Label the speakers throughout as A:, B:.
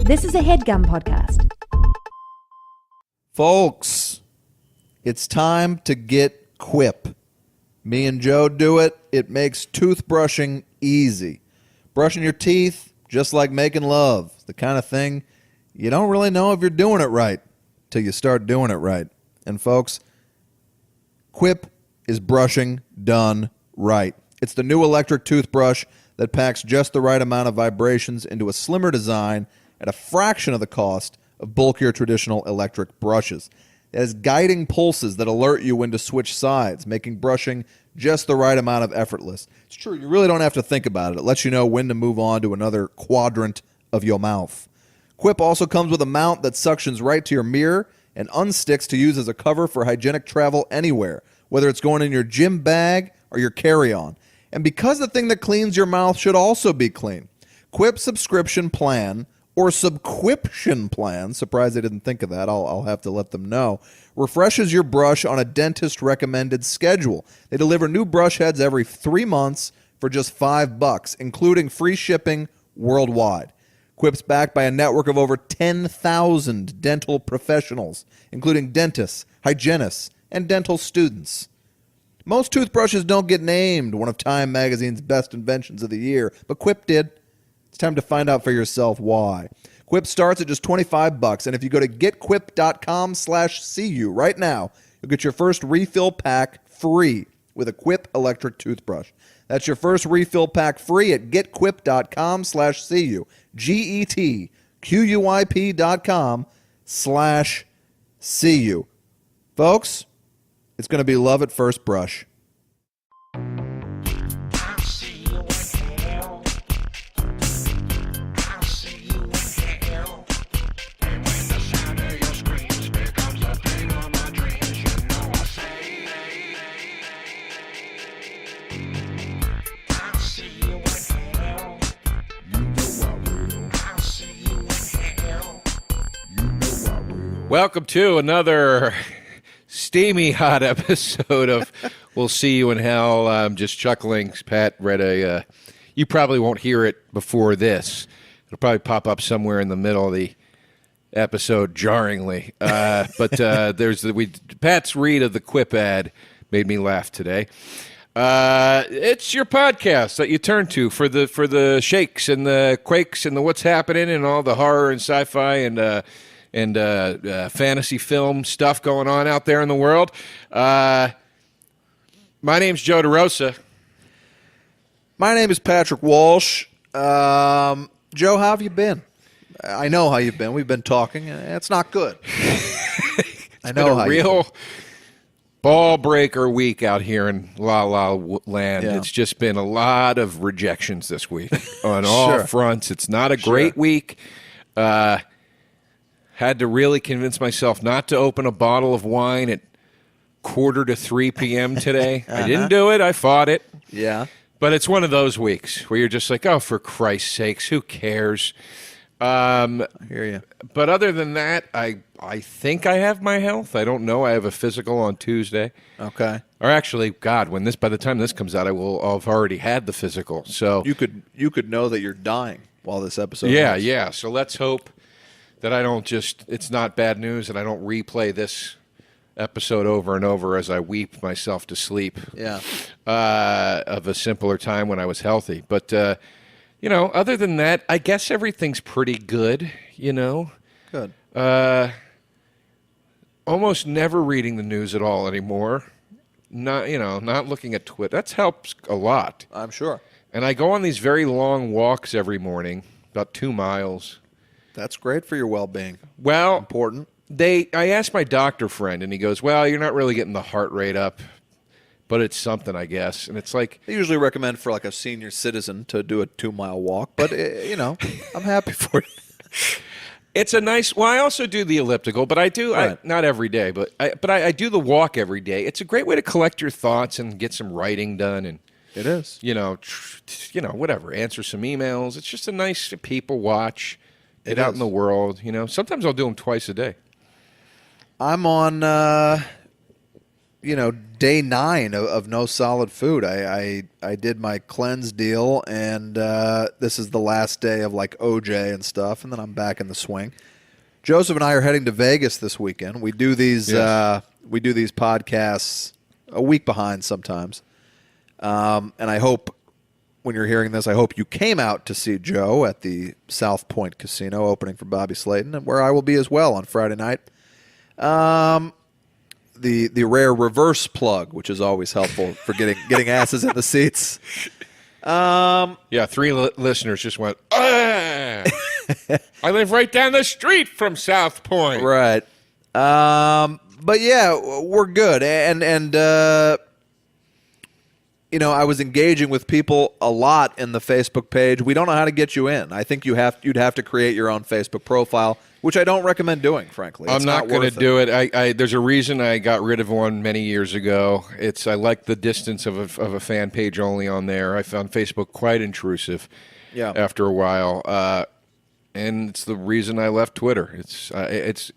A: This is a HeadGum podcast.
B: Folks, it's time to get Quip. Me and Joe do it. It makes toothbrushing easy. Brushing your teeth, just like making love. The kind of thing you don't really know if you're doing it right till you start doing it right. And folks, Quip is brushing done right. It's the new electric toothbrush that packs just the right amount of vibrations into a slimmer design at a fraction of the cost of bulkier traditional electric brushes. It has guiding pulses that alert you when to switch sides, making brushing just the right amount of effortless. It's true, you really don't have to think about it. It lets you know when to move on to another quadrant of your mouth. Quip also comes with a mount that suctions right to your mirror and unsticks to use as a cover for hygienic travel anywhere, whether it's going in your gym bag or your carry-on. And because the thing that cleans your mouth should also be clean, Quip's subscription plan, or subquiption plan, surprised I didn't think of that, I'll have to let them know, refreshes your brush on a dentist-recommended schedule. They deliver new brush heads every 3 months for just $5, including free shipping worldwide. Quip's backed by a network of over 10,000 dental professionals, including dentists, hygienists, and dental students. Most toothbrushes don't get named one of Time Magazine's best inventions of the year, but Quip did. It's time to find out for yourself why. Quip starts at just $25, and if you go to getquip.com/CU right now, you'll get your first refill pack free with a Quip electric toothbrush. That's your first refill pack free at getquip.com/CU. GETQUIP.com/CU. Folks, it's going to be love at first brush.
C: Welcome to another steamy hot episode of We'll See You in Hell. I'm just chuckling. Pat read a, you probably won't hear it before this. It'll probably pop up somewhere in the middle of the episode jarringly. But there's Pat's read of the Quip ad made me laugh today. It's your podcast that you turn to for the shakes and the quakes and the what's happening and all the horror and sci-fi and fantasy film stuff going on out there in the world. My name's Joe DeRosa.
B: My name is Patrick Walsh. Joe, how have you been? I know how you've been. We've been talking. It's not good. I know
C: been a real ball breaker week out here in La La Land.
B: Yeah.
C: It's just been a lot of rejections this week on all fronts. It's not a great week. Had to really convince myself not to open a bottle of wine at 2:45 p.m. today. I didn't do it. I fought it.
B: Yeah.
C: But it's one of those weeks where you're just like, oh, for Christ's sakes, who cares?
B: I hear you.
C: But other than that, I think I have my health. I don't know. I have a physical on Tuesday.
B: Okay.
C: Or actually, God, by the time this comes out, I will have already had the physical. So
B: you could know that you're dying while this episode
C: Yeah.
B: ends.
C: So let's hope that I don't it's not bad news and I don't replay this episode over and over as I weep myself to sleep.
B: Yeah.
C: Of a simpler time when I was healthy. But, other than that, I guess everything's pretty good,
B: Good.
C: Almost never reading the news at all anymore. Not looking at Twitter. That helps a lot.
B: I'm sure.
C: And I go on these very long walks every morning, about 2 miles.
B: That's great for your well-being.
C: Well,
B: Important.
C: I asked my doctor friend, and he goes, well, you're not really getting the heart rate up, but it's something, I guess. And it's like...
B: They usually recommend for like a senior citizen to do a 2-mile walk, but, I'm happy for you.
C: It's a nice... Well, I also do the elliptical, but I do...
B: Right.
C: not every day, but I do the walk every day. It's a great way to collect your thoughts and get some writing done and...
B: It is.
C: Whatever. Answer some emails. It's just a nice people watch... Get out in the world, Sometimes I'll do them twice a day.
B: I'm on, day 9 of no solid food. I did my cleanse deal, and this is the last day of like OJ and stuff, and then I'm back in the swing. Joseph and I are heading to Vegas this weekend. We do these podcasts a week behind sometimes, and I hope when you're hearing this, I hope you came out to see Joe at the South Point Casino opening for Bobby Slayton, and where I will be as well on Friday night. The rare reverse plug, which is always helpful for getting asses in the seats.
C: 3 listeners just went, ah! I live right down the street from South Point.
B: Right. But yeah, we're good. And I was engaging with people a lot in the Facebook page. We don't know how to get you in. I think you'd have to create your own Facebook profile, which I don't recommend doing, frankly.
C: I'm not going to do it. There's a reason I got rid of one many years ago. I like the distance of a fan page only on there. I found Facebook quite intrusive after a while. And it's the reason I left Twitter. It's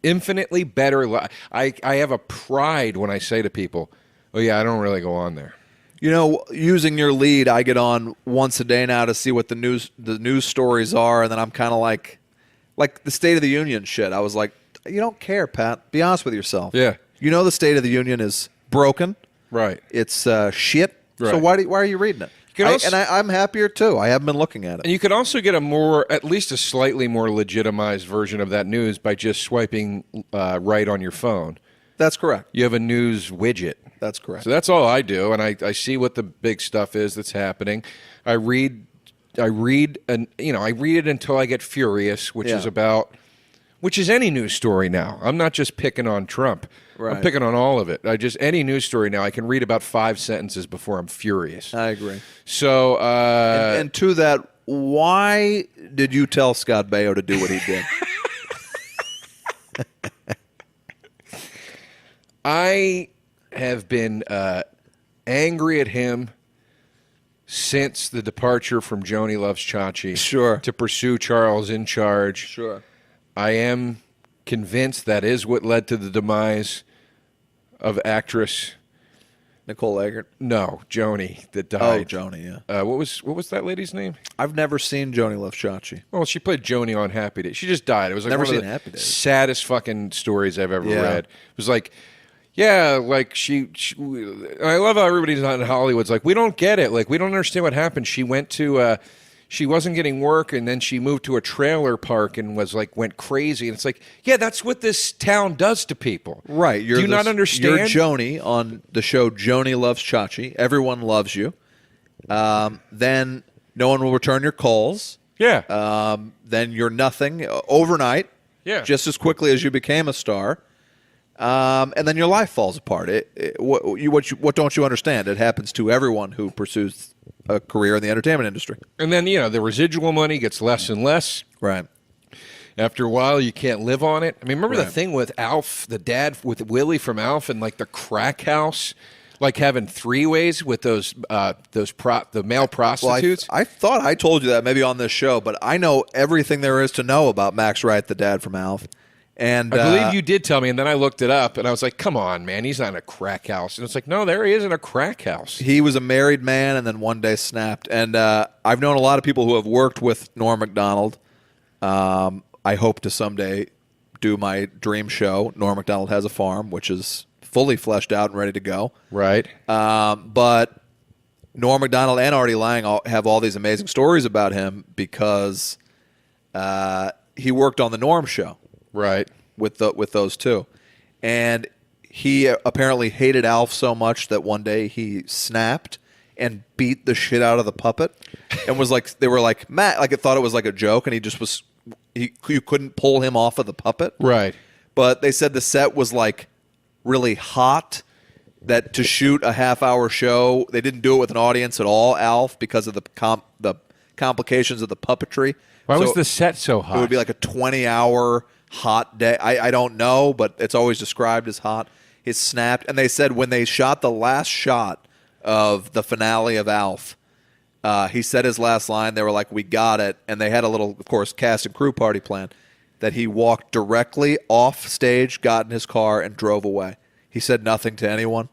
C: infinitely better. I have a pride when I say to people, oh, yeah, I don't really go on there.
B: Using your lead, I get on once a day now to see what the news stories are, and then I'm kind of like the State of the Union shit. I was like, you don't care, Pat. Be honest with yourself.
C: Yeah.
B: The State of the Union is broken.
C: Right.
B: It's shit.
C: Right.
B: So why are you reading it? I'm happier too. I haven't been looking at it.
C: And you could also get at least a slightly more legitimized version of that news by just swiping right on your phone.
B: That's correct.
C: You have a news widget.
B: That's correct.
C: So that's all I do, and I see what the big stuff is that's happening. I read it until I get furious, which is any news story now. I'm not just picking on Trump.
B: Right.
C: I'm picking on all of it. Any news story now, I can read about 5 sentences before I'm furious.
B: I agree.
C: So,
B: and to that, why did you tell Scott Baio to do what he did?
C: I have been angry at him since the departure from Joni Loves Chachi.
B: Sure.
C: To pursue Charles in Charge.
B: Sure.
C: I am convinced that is what led to the demise of actress
B: Nicole Eggert?
C: No, Joni that died.
B: Oh, Joni, yeah.
C: What was that lady's name?
B: I've never seen Joni Loves Chachi.
C: Well, she played Joni on Happy Days. She just died. It was like
B: Never
C: one of
B: seen
C: the
B: Happy Days.
C: saddest fucking stories I've ever read. It was like, yeah, like she I love how everybody's not in Hollywood's like, we don't get it. Like, we don't understand what happened. She went to she wasn't getting work, and then she moved to a trailer park and went crazy. And it's like, yeah, that's what this town does to people.
B: Right.
C: Do you not understand?
B: You're Joni on the show Joni Loves Chachi. Everyone loves you. Then no one will return your calls.
C: Yeah.
B: Then you're nothing overnight.
C: Yeah.
B: Just as quickly as you became a star. And then your life falls apart. What don't you understand? It happens to everyone who pursues a career in the entertainment industry.
C: And then, the residual money gets less and less.
B: Right.
C: After a while, you can't live on it. I mean, remember the thing with Alf, the dad with Willie from Alf, and like the crack house, like having three-ways with the male prostitutes?
B: Well, I thought I told you that maybe on this show, but I know everything there is to know about Max Wright, the dad from Alf. And
C: I believe you did tell me, and then I looked it up, and I was like, come on, man, he's not in a crack house. And it's like, no, there he is in a crack house.
B: He was a married man and then one day snapped. And I've known a lot of people who have worked with Norm Macdonald. I hope to someday do my dream show, Norm Macdonald Has a Farm, which is fully fleshed out and ready to go.
C: Right.
B: But Norm Macdonald and Artie Lang have all these amazing stories about him because he worked on the Norm show.
C: Right.
B: With those two. And he apparently hated Alf so much that one day he snapped and beat the shit out of the puppet and was like, they were like, Matt, like, it thought it was like a joke, and he just was, you couldn't pull him off of the puppet.
C: Right.
B: But they said the set was like really hot, that to shoot a half-hour show, they didn't do it with an audience at all, Alf, because of the complications of the puppetry.
C: Why was the set so hot?
B: It would be like a 20-hour hot day. I don't know, but it's always described as hot. It snapped. And they said when they shot the last shot of the finale of Alf, he said his last line. They were like, we got it. And they had a little, of course, cast and crew party plan that he walked directly off stage, got in his car, and drove away. He said nothing to anyone.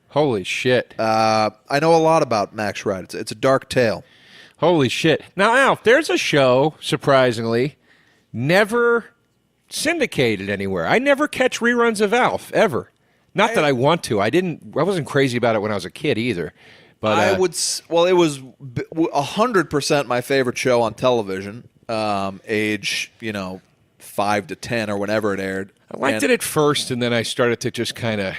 C: Holy shit.
B: I know a lot about Max Wright. It's a dark tale.
C: Holy shit. Now, Alf, there's a show, surprisingly, never syndicated anywhere. I never catch reruns of Alf, ever. Not that I want to. I wasn't crazy about it when I was a kid either. But
B: it was 100% my favorite show on television, age, 5 to 10 or whenever it aired.
C: I liked it at first, and then I started to just kind of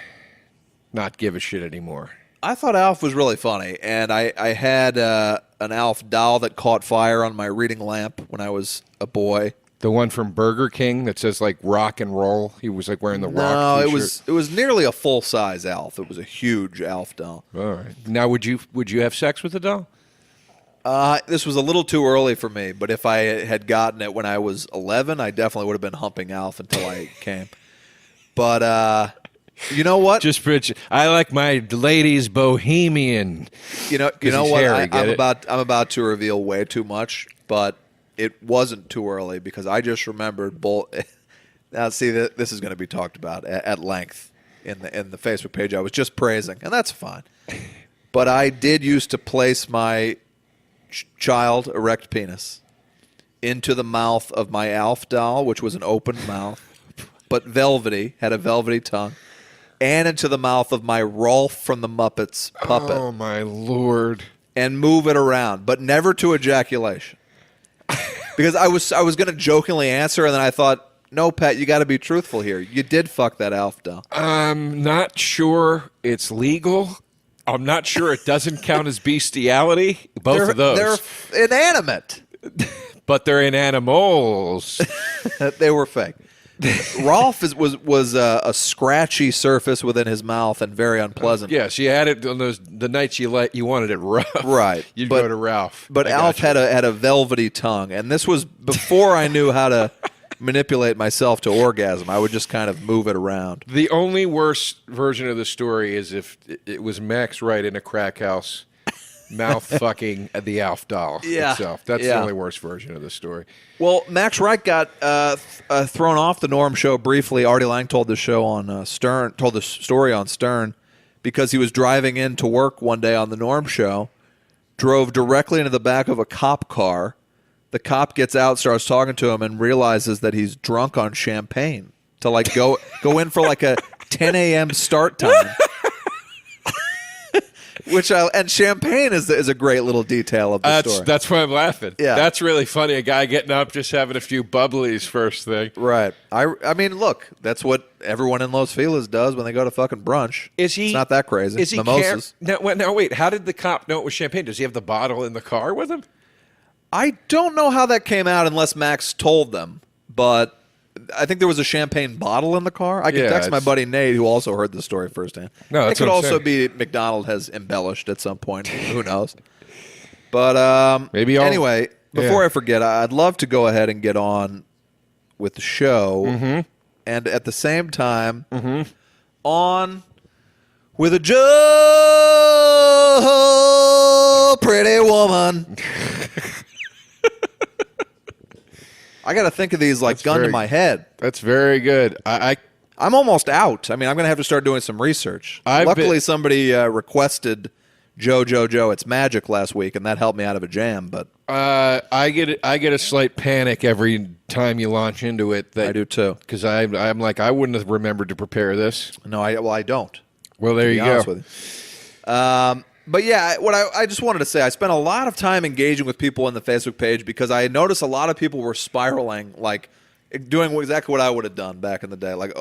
C: not give a shit anymore.
B: I thought Alf was really funny, and I had an Alf doll that caught fire on my reading lamp when I was a boy.
C: The one from Burger King that says like rock and roll. He was like wearing the rock
B: t-shirt.
C: No,
B: it was nearly a full size Alf. It was a huge Alf doll.
C: All right. Now, would you have sex with the doll?
B: This was a little too early for me, but if I had gotten it when I was 11, I definitely would have been humping Alf until I came. But you know what?
C: I like my ladies bohemian.
B: You know what? I'm about to reveal way too much, but it wasn't too early because I just remembered. Now, see, this is going to be talked about at length in the Facebook page I was just praising, and that's fine. But I did used to place my child erect penis into the mouth of my Alf doll, which was an open mouth, but velvety, had a velvety tongue, and into the mouth of my Rolf from the Muppets puppet.
C: Oh, my Lord.
B: And move it around, but never to ejaculation. Because I was going to jokingly answer, and then I thought, no, Pat, you got to be truthful here. You did fuck that Alf doll.
C: I'm not sure it's legal. I'm not sure it doesn't count as bestiality. Both of those.
B: They're inanimate.
C: But they're in animals.
B: They were fake. Rolf was a scratchy surface within his mouth and very unpleasant.
C: Yes, you had it on the nights you wanted it rough.
B: Right.
C: You'd go to Ralph.
B: But Alf had a velvety tongue, and this was before I knew how to manipulate myself to orgasm. I would just kind of move it around.
C: The only worst version of the story is if it was Max Wright in a crack house, mouth fucking the Alf doll itself. That's the only worst version of the story.
B: Well, Max Wright got thrown off the Norm Show briefly. Artie Lang told the show on Stern, told the story on Stern, because he was driving in to work one day on the Norm Show, drove directly into the back of a cop car. The cop gets out, starts talking to him, and realizes that he's drunk on champagne to like go in for like a 10 a.m. start time. And champagne is a great little detail of the story.
C: That's why I'm laughing.
B: Yeah.
C: That's really funny. A guy getting up, just having a few bubblies first thing.
B: Right. I mean, look, that's what everyone in Los Feliz does when they go to fucking brunch. It's not that crazy.
C: Is he
B: mimosas.
C: Now, wait. How did the cop know it was champagne? Does he have the bottle in the car with him?
B: I don't know how that came out unless Max told them, but I think there was a champagne bottle in the car. I can text my buddy Nate, who also heard the story firsthand.
C: No,
B: it could
C: what I'm
B: also
C: saying.
B: be McDonald has embellished at some point. Who knows? But anyway, before I forget, I'd love to go ahead and get on with the show, and at the same time, on with a Joe, pretty woman. I got to think of these like gun to my head.
C: That's very good. I'm
B: almost out. I mean, I'm going to have to start doing some research. Luckily, somebody requested Joe, It's Magic last week, and that helped me out of a jam. But
C: I get a slight panic every time you launch into it.
B: I do too,
C: because I'm like, I wouldn't have remembered to prepare this.
B: No, I don't.
C: Well, there you go.
B: With you. But yeah, what I just wanted to say, I spent a lot of time engaging with people on the Facebook page because I noticed a lot of people were spiraling, like doing exactly what I would have done back in the day. Like,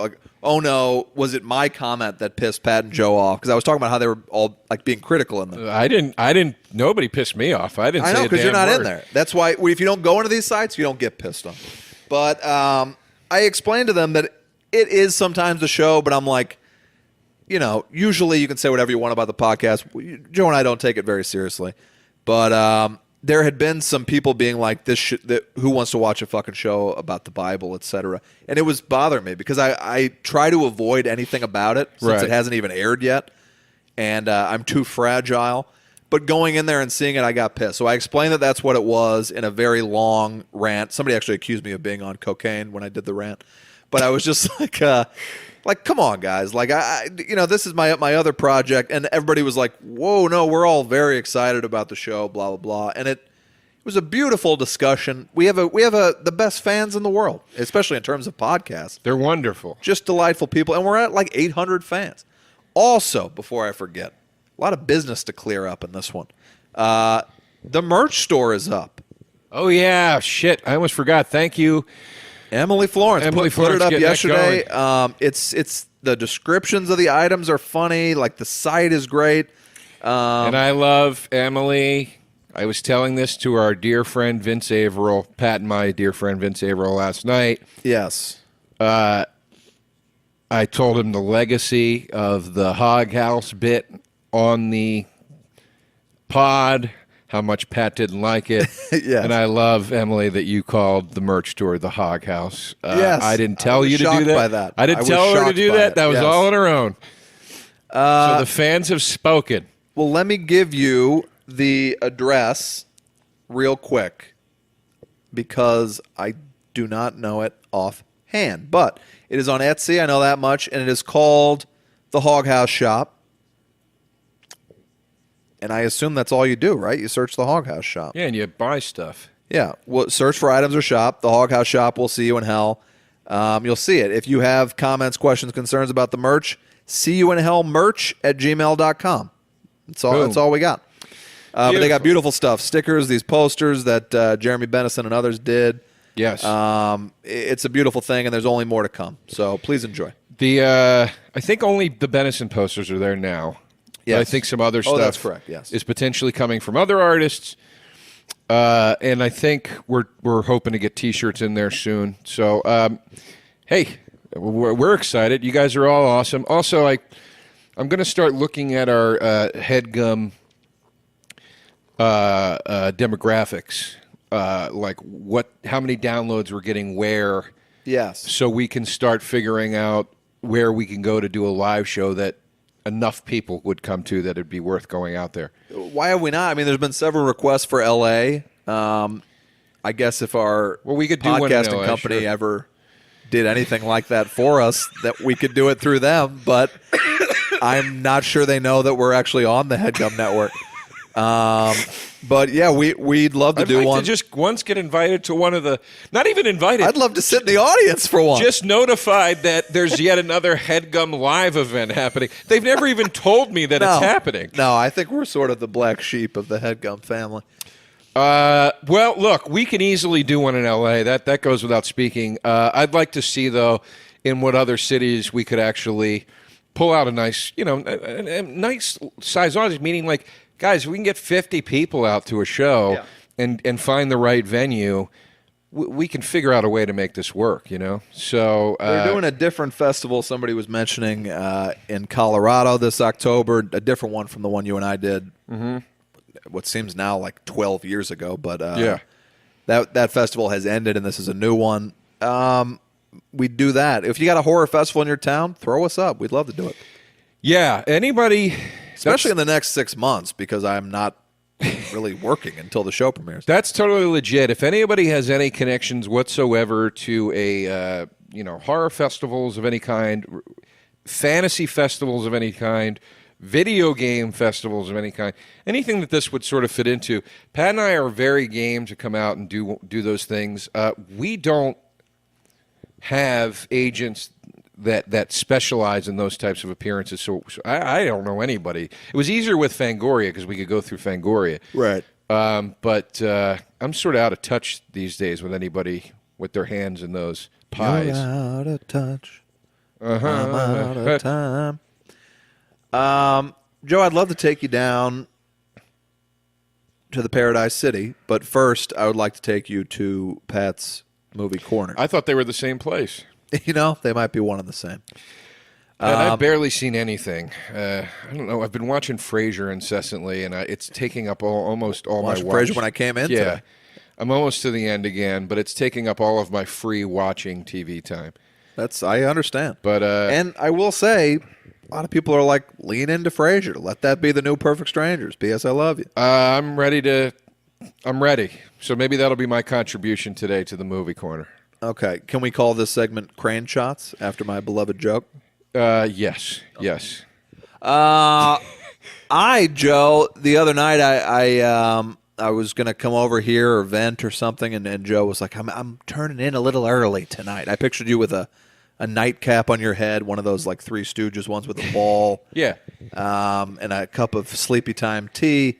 B: oh no, was it my comment that pissed Pat and Joe off? Because I was talking about how they were all like being critical in them.
C: I didn't. Nobody pissed me off. I didn't. I know,
B: because you're not in there. That's why if you don't go into these sites, you don't get pissed off. But I explained to them that it is sometimes the show, but I'm like, usually you can say whatever you want about the podcast. Joe and I don't take it very seriously. But there had been some people being like, who wants to watch a fucking show about the Bible, etc. And it was bothering me because I try to avoid anything about it since it hasn't even aired yet. And I'm too fragile. But going in there and seeing it, I got pissed. So I explained that that's what it was in a very long rant. Somebody actually accused me of being on cocaine when I did the rant. but I was just like, come on, guys. Like, this is my other project. And everybody was like, whoa, no, we're all very excited about the show, blah, blah, blah. And it was a beautiful discussion. We have the best fans in the world, especially in terms of podcasts.
C: They're wonderful.
B: Just delightful people. And we're at like 800 fans. Also, before I forget, a lot of business to clear up in this one. The merch store is up.
C: Oh, yeah. Shit. I almost forgot. Thank you.
B: Emily Florence put it up yesterday.
C: It's
B: the descriptions of the items are funny. Like, the site is great.
C: And I love Emily. I was telling this to our dear friend Vince Averill, Pat and my dear friend Vince Averill last night.
B: Yes.
C: I told him the legacy of the Hog House bit on the pod, how much Pat didn't like it.
B: Yes.
C: And I love, Emily, that you called the merch store the Hog House.
B: Yes.
C: I didn't tell you to do that.
B: By that.
C: I didn't tell her to do that. That was all on her own. So the fans have spoken.
B: Well, let me give you the address real quick because I do not know it offhand. But it is on Etsy, I know that much, and it is called the Hog House Shop. And I assume that's all you do, right? You search the Hog House Shop.
C: Yeah, and you buy stuff.
B: Yeah. Well, search for items or shop. The Hog House Shop will see you in hell. You'll see it. If you have comments, questions, concerns about the merch, seeyouinhellmerch@gmail.com. That's all we got. But they got beautiful stuff. Stickers, these posters that Jeremy Bennison and others did.
C: Yes.
B: It's a beautiful thing, and there's only more to come. So please enjoy.
C: I think only the Bennison posters are there now.
B: Yes.
C: But I think some other stuff
B: that's correct, yes.
C: is potentially coming from other artists. And I think we're hoping to get T-shirts in there soon. So, hey, we're excited. You guys are all awesome. Also, I'm going to start looking at our HeadGum demographics, like how many downloads we're getting where.
B: Yes.
C: So we can start figuring out where we can go to do a live show that enough people would come to that it'd be worth going out there.
B: Why have we not? I mean, there's been several requests for L.A. I guess if our
C: we could do one in
B: podcasting
C: LA,
B: company
C: sure.
B: ever did anything like that for us, that we could do it through them. But I'm not sure they know that we're actually on the HeadGum Network. But yeah, we'd love to do one.
C: To just once get invited to one of the, not even invited.
B: I'd love to sit in the audience for one.
C: Just notified that there's yet another HeadGum live event happening. They've never even told me that it's happening.
B: No, I think we're sort of the black sheep of the HeadGum family.
C: Well, look, we can easily do one in L.A. That goes without speaking. I'd like to see, though, in what other cities we could actually pull out a nice, a nice size audience, meaning like, guys, we can get 50 people out to a show and find the right venue. We can figure out a way to make this work, So
B: we're doing a different festival somebody was mentioning in Colorado this October, a different one from the one you and I did. Mm-hmm. What seems now like 12 years ago, but that festival has ended, and this is a new one. We'd do that. If you got a horror festival in your town, throw us up. We'd love to do it.
C: Yeah, anybody...
B: Especially in the next 6 months, because I'm not really working until the show premieres.
C: That's totally legit. If anybody has any connections whatsoever to a horror festivals of any kind, fantasy festivals of any kind, video game festivals of any kind, anything that this would sort of fit into, Pat and I are very game to come out and do those things. We don't have agents that specialize in those types of appearances. So I don't know anybody. It was easier with Fangoria because we could go through Fangoria.
B: Right.
C: But I'm sort of out of touch these days with anybody with their hands in those pies.
B: You're out of touch. I'm out of time. Joe, I'd love to take you down to the Paradise City, but first I would like to take you to Pat's Movie Corner.
C: I thought they were the same place.
B: They might be one and the same.
C: I've barely seen anything. I don't know. I've been watching Frasier incessantly, and it's taking up almost all my watch.
B: Frasier when I came in today.
C: I'm almost to the end again, but it's taking up all of my free watching TV time.
B: I understand.
C: But
B: and I will say, a lot of people are like, lean into Frasier. Let that be the new Perfect Strangers. P.S. I love you.
C: I'm ready. So maybe that'll be my contribution today to the Movie Corner.
B: Okay. Can we call this segment Crane Shots after my beloved joke?
C: Yes. Okay. Yes.
B: Joe, the other night I was going to come over here or vent or something, and Joe was like, I'm turning in a little early tonight. I pictured you with a nightcap on your head, one of those like Three Stooges ones with a ball.
C: Yeah.
B: And a cup of sleepy time tea.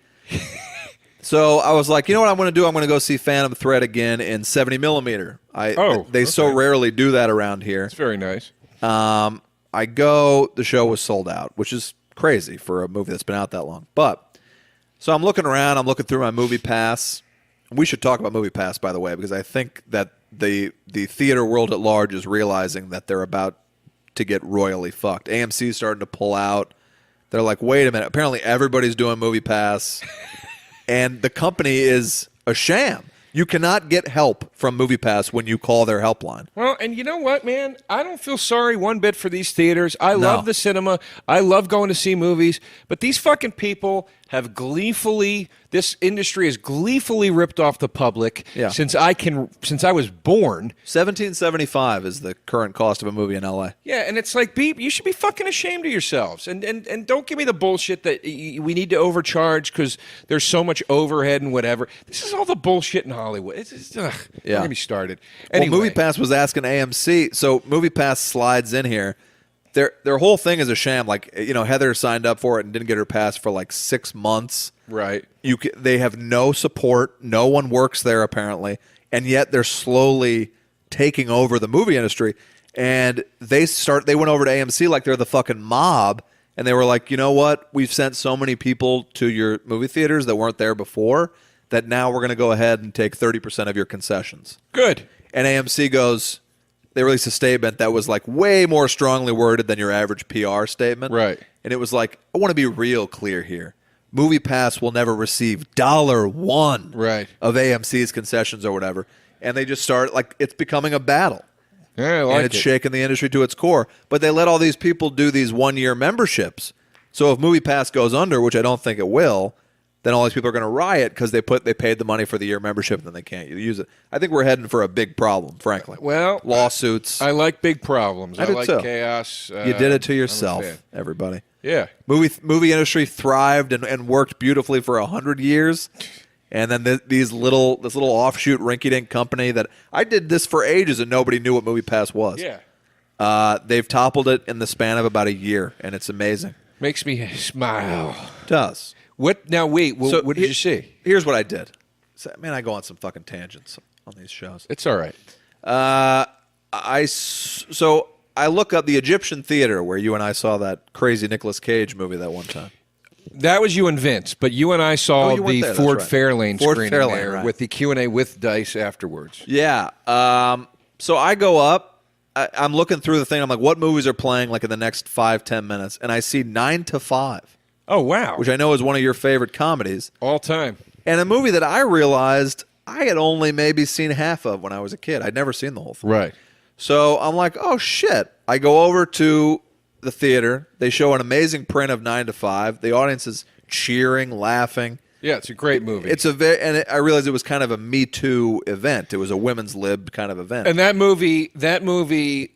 B: So I was like, you know what I'm going to do? I'm going to go see Phantom Thread again in 70 millimeter. They so rarely do that around here.
C: It's very nice.
B: I go, the show was sold out, which is crazy for a movie that's been out that long. But so I'm looking around, I'm looking through my Movie Pass. We should talk about Movie Pass, by the way, because I think that the theater world at large is realizing that they're about to get royally fucked. AMC's starting to pull out. They're like, wait a minute. Apparently everybody's doing Movie Pass, and the company is a sham. You cannot get help from Movie Pass when you call their helpline.
C: Well, and you know what, man? I don't feel sorry one bit for these theaters. I love the cinema. I love going to see movies. But these fucking people have this industry has gleefully ripped off the public since I was born.
B: $17.75 is the current cost of a movie in LA.
C: Yeah, and it's like, you should be fucking ashamed of yourselves. And don't give me the bullshit that we need to overcharge because there's so much overhead and whatever. This is all the bullshit in Hollywood. It's just, don't get me started. Anyway.
B: Well, Movie Pass was asking AMC, so Movie Pass slides in here. Their whole thing is a sham. Like, Heather signed up for it and didn't get her pass for like 6 months.
C: Right.
B: They have no support. No one works there apparently, and yet they're slowly taking over the movie industry. And they went over to AMC like they're the fucking mob, and they were like, you know what? We've sent so many people to your movie theaters that weren't there before that now we're going to go ahead and take 30% of your concessions.
C: Good.
B: And AMC goes. They released a statement that was like way more strongly worded than your average PR statement.
C: Right.
B: And it was like, I want to be real clear here. Movie Pass will never receive $1 of AMC's concessions or whatever. And they just start, like, it's becoming a battle.
C: Yeah, I like
B: and it's shaking the industry to its core. But they let all these people do these one-year memberships. So if Movie Pass goes under, which I don't think it will, then all these people are going to riot because they paid the money for the year membership and then they can't use it. I think we're heading for a big problem, frankly.
C: Well,
B: lawsuits.
C: I like big problems. I
B: do
C: like
B: too.
C: Chaos.
B: You did it to yourself, everybody.
C: Yeah.
B: Movie industry thrived and worked beautifully for 100 years. And then this little offshoot rinky-dink company that I did this for ages and nobody knew what Movie Pass was.
C: Yeah.
B: They've toppled it in the span of about a year, and it's amazing.
C: Makes me smile.
B: It does.
C: What now? Wait. What did you see?
B: Here's what I did. Man, I go on some fucking tangents on these shows.
C: It's all right.
B: So I look up the Egyptian Theater where you and I saw that crazy Nicolas Cage movie that one time.
C: That was you and Vince, but you and I saw the Ford Fairlane screening there
B: right.
C: with the Q&A with Dice afterwards.
B: Yeah. So I go up. I'm looking through the thing. I'm like, what movies are playing like in the next 5-10 minutes? And I see 9 to 5.
C: Oh, wow.
B: Which I know is one of your favorite comedies.
C: All time.
B: And a movie that I realized I had only maybe seen half of when I was a kid. I'd never seen the whole thing.
C: Right.
B: So I'm like, oh, shit. I go over to the theater. They show an amazing print of 9 to 5. The audience is cheering, laughing.
C: Yeah, it's a great movie.
B: I realized it was kind of a Me Too event. It was a women's lib kind of event.
C: And that movie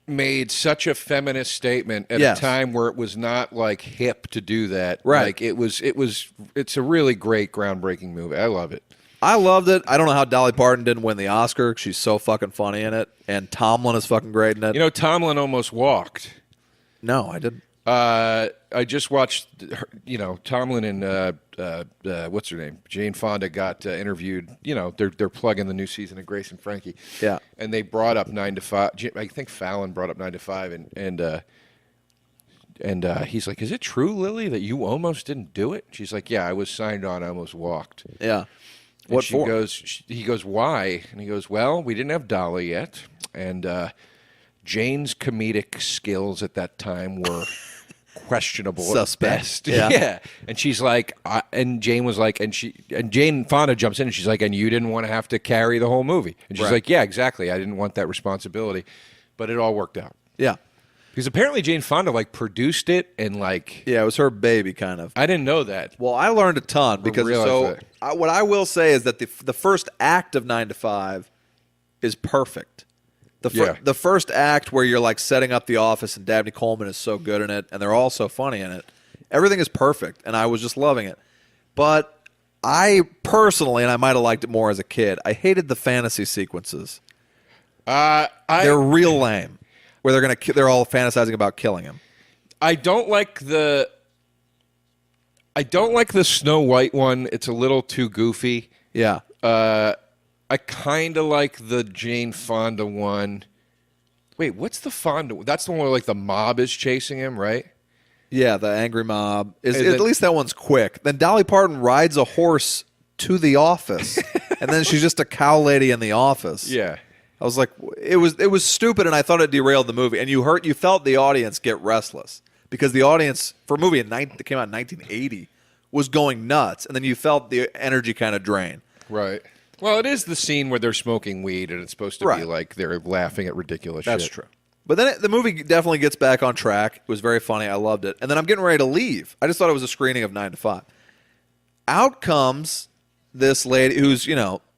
C: made such a feminist statement at a time where it was not like hip to do that.
B: Right.
C: Like it's a really great, groundbreaking movie. I love it.
B: I loved it. I don't know how Dolly Parton didn't win the Oscar. She's so fucking funny in it. And Tomlin is fucking great in it.
C: You know, Tomlin almost walked.
B: No, I didn't.
C: I just watched, Tomlin and what's her name? Jane Fonda got interviewed. You know, they're plugging the new season of Grace and Frankie.
B: Yeah.
C: And they brought up 9 to 5. I think Fallon brought up 9 to 5, and he's like, "Is it true, Lily, that you almost didn't do it?" She's like, "Yeah, I was signed on. I almost walked."
B: Yeah.
C: And
B: What for?
C: He goes, "Why?" And he goes, "Well, we didn't have Dolly yet, and Jane's comedic skills at that time were." Questionable
B: Suspect.
C: at best.
B: Yeah.
C: And she's like, and Jane was like, and Jane Fonda jumps in and she's like, and you didn't want to have to carry the whole movie. And she's like, yeah, exactly. I didn't want that responsibility, but it all worked out.
B: Yeah.
C: Because apparently Jane Fonda like produced it and like.
B: Yeah, it was her baby kind of.
C: I didn't know that.
B: Well, I learned a ton because what I will say is that the first act of 9 to 5 is perfect. The first act where you're like setting up the office and Dabney Coleman is so good in it and they're all so funny in it. Everything is perfect and I was just loving it. But I personally, and I might have liked it more as a kid, I hated the fantasy sequences. They're real lame. Where they're all fantasizing about killing him.
C: I don't like the Snow White one. It's a little too goofy.
B: Yeah.
C: I kind of like the Jane Fonda one. Wait, what's the Fonda? That's the one where like the mob is chasing him, right?
B: Yeah, the angry mob. At least that one's quick. Then Dolly Parton rides a horse to the office, and then she's just a cow lady in the office.
C: Yeah.
B: I was like, it was stupid, and I thought it derailed the movie. And you felt the audience get restless because the audience for a movie that came out in 1980 was going nuts, and then you felt the energy kind of drain.
C: Right. Well, it is the scene where they're smoking weed, and it's supposed to be like they're laughing at ridiculous shit.
B: That's true. But then the movie definitely gets back on track. It was very funny. I loved it. And then I'm getting ready to leave. I just thought it was a screening of 9 to 5. Out comes this lady who's,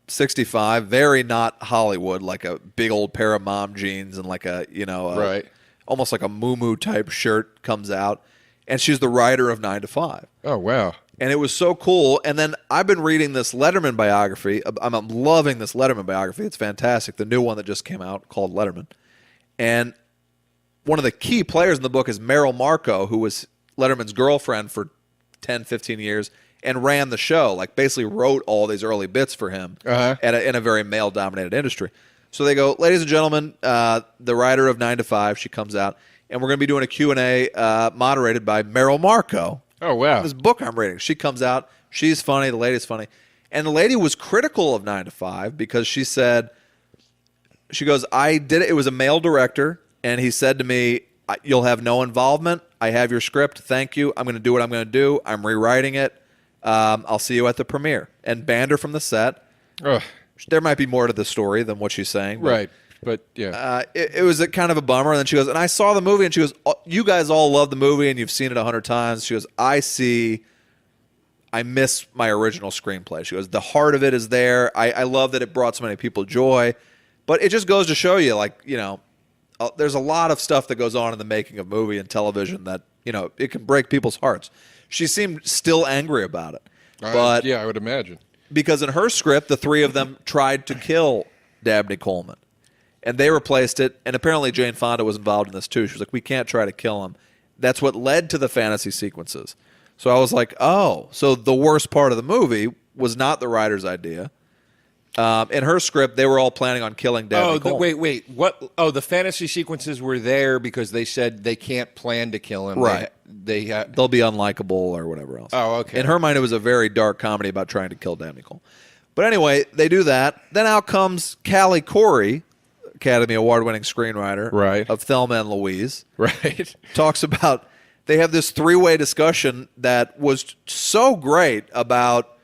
B: 65, very not Hollywood, like a big old pair of mom jeans and like almost like a moo type shirt comes out. And she's the writer of 9 to 5.
C: Oh, wow.
B: And it was so cool. And then I've been reading this Letterman biography. I'm loving this Letterman biography. It's fantastic. The new one that just came out called Letterman. And one of the key players in the book is Meryl Marco, who was Letterman's girlfriend for 10, 15 years and ran the show, like basically wrote all these early bits for him in a very male-dominated industry. So they go, ladies and gentlemen, the writer of 9 to 5, she comes out, and we're going to be doing a Q&A moderated by Meryl Marco.
C: Oh, wow.
B: This book I'm reading. She comes out. She's funny. The lady's funny. And the lady was critical of 9 to 5 because she said, she goes, I did it. It was a male director, and he said to me, you'll have no involvement. I have your script. Thank you. I'm going to do what I'm going to do. I'm rewriting it. I'll see you at the premiere. And banned her from the set.
C: Ugh.
B: There might be more to the story than what she's saying.
C: Right. But, yeah.
B: It was a kind of a bummer. And then she goes, and I saw the movie, and she goes, you guys all love the movie, and you've seen it 100 times. She goes, I miss my original screenplay. She goes, the heart of it is there. I love that it brought so many people joy. But it just goes to show you, there's a lot of stuff that goes on in the making of movie and television that, it can break people's hearts. She seemed still angry about it. But
C: yeah, I would imagine.
B: Because in her script, the three of them tried to kill Dabney Coleman. And they replaced it, and apparently Jane Fonda was involved in this too. She was like, we can't try to kill him. That's what led to the fantasy sequences. So I was like, oh, so the worst part of the movie was not the writer's idea. In her script, they were all planning on killing Dabney Coleman.
C: Wait. What? Oh, the fantasy sequences were there because they said they can't plan to kill him.
B: Right.
C: They'll
B: be unlikable or whatever else.
C: Oh, okay.
B: In her mind, it was a very dark comedy about trying to kill Dabney Coleman. But anyway, they do that. Then out comes Callie Corey, Academy Award-winning screenwriter of Thelma and Louise.
C: Right.
B: Talks about, they have this three-way discussion that was so great about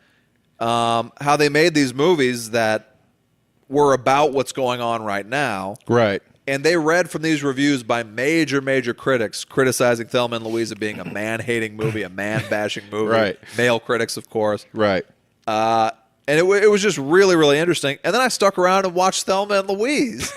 B: how they made these movies that were about what's going on right now.
C: Right.
B: And they read from these reviews by major critics criticizing Thelma and Louise as being a man-hating movie, a man-bashing movie.
C: Right.
B: Male critics, of course.
C: Right.
B: And it was just really interesting. And then I stuck around and watched Thelma and Louise,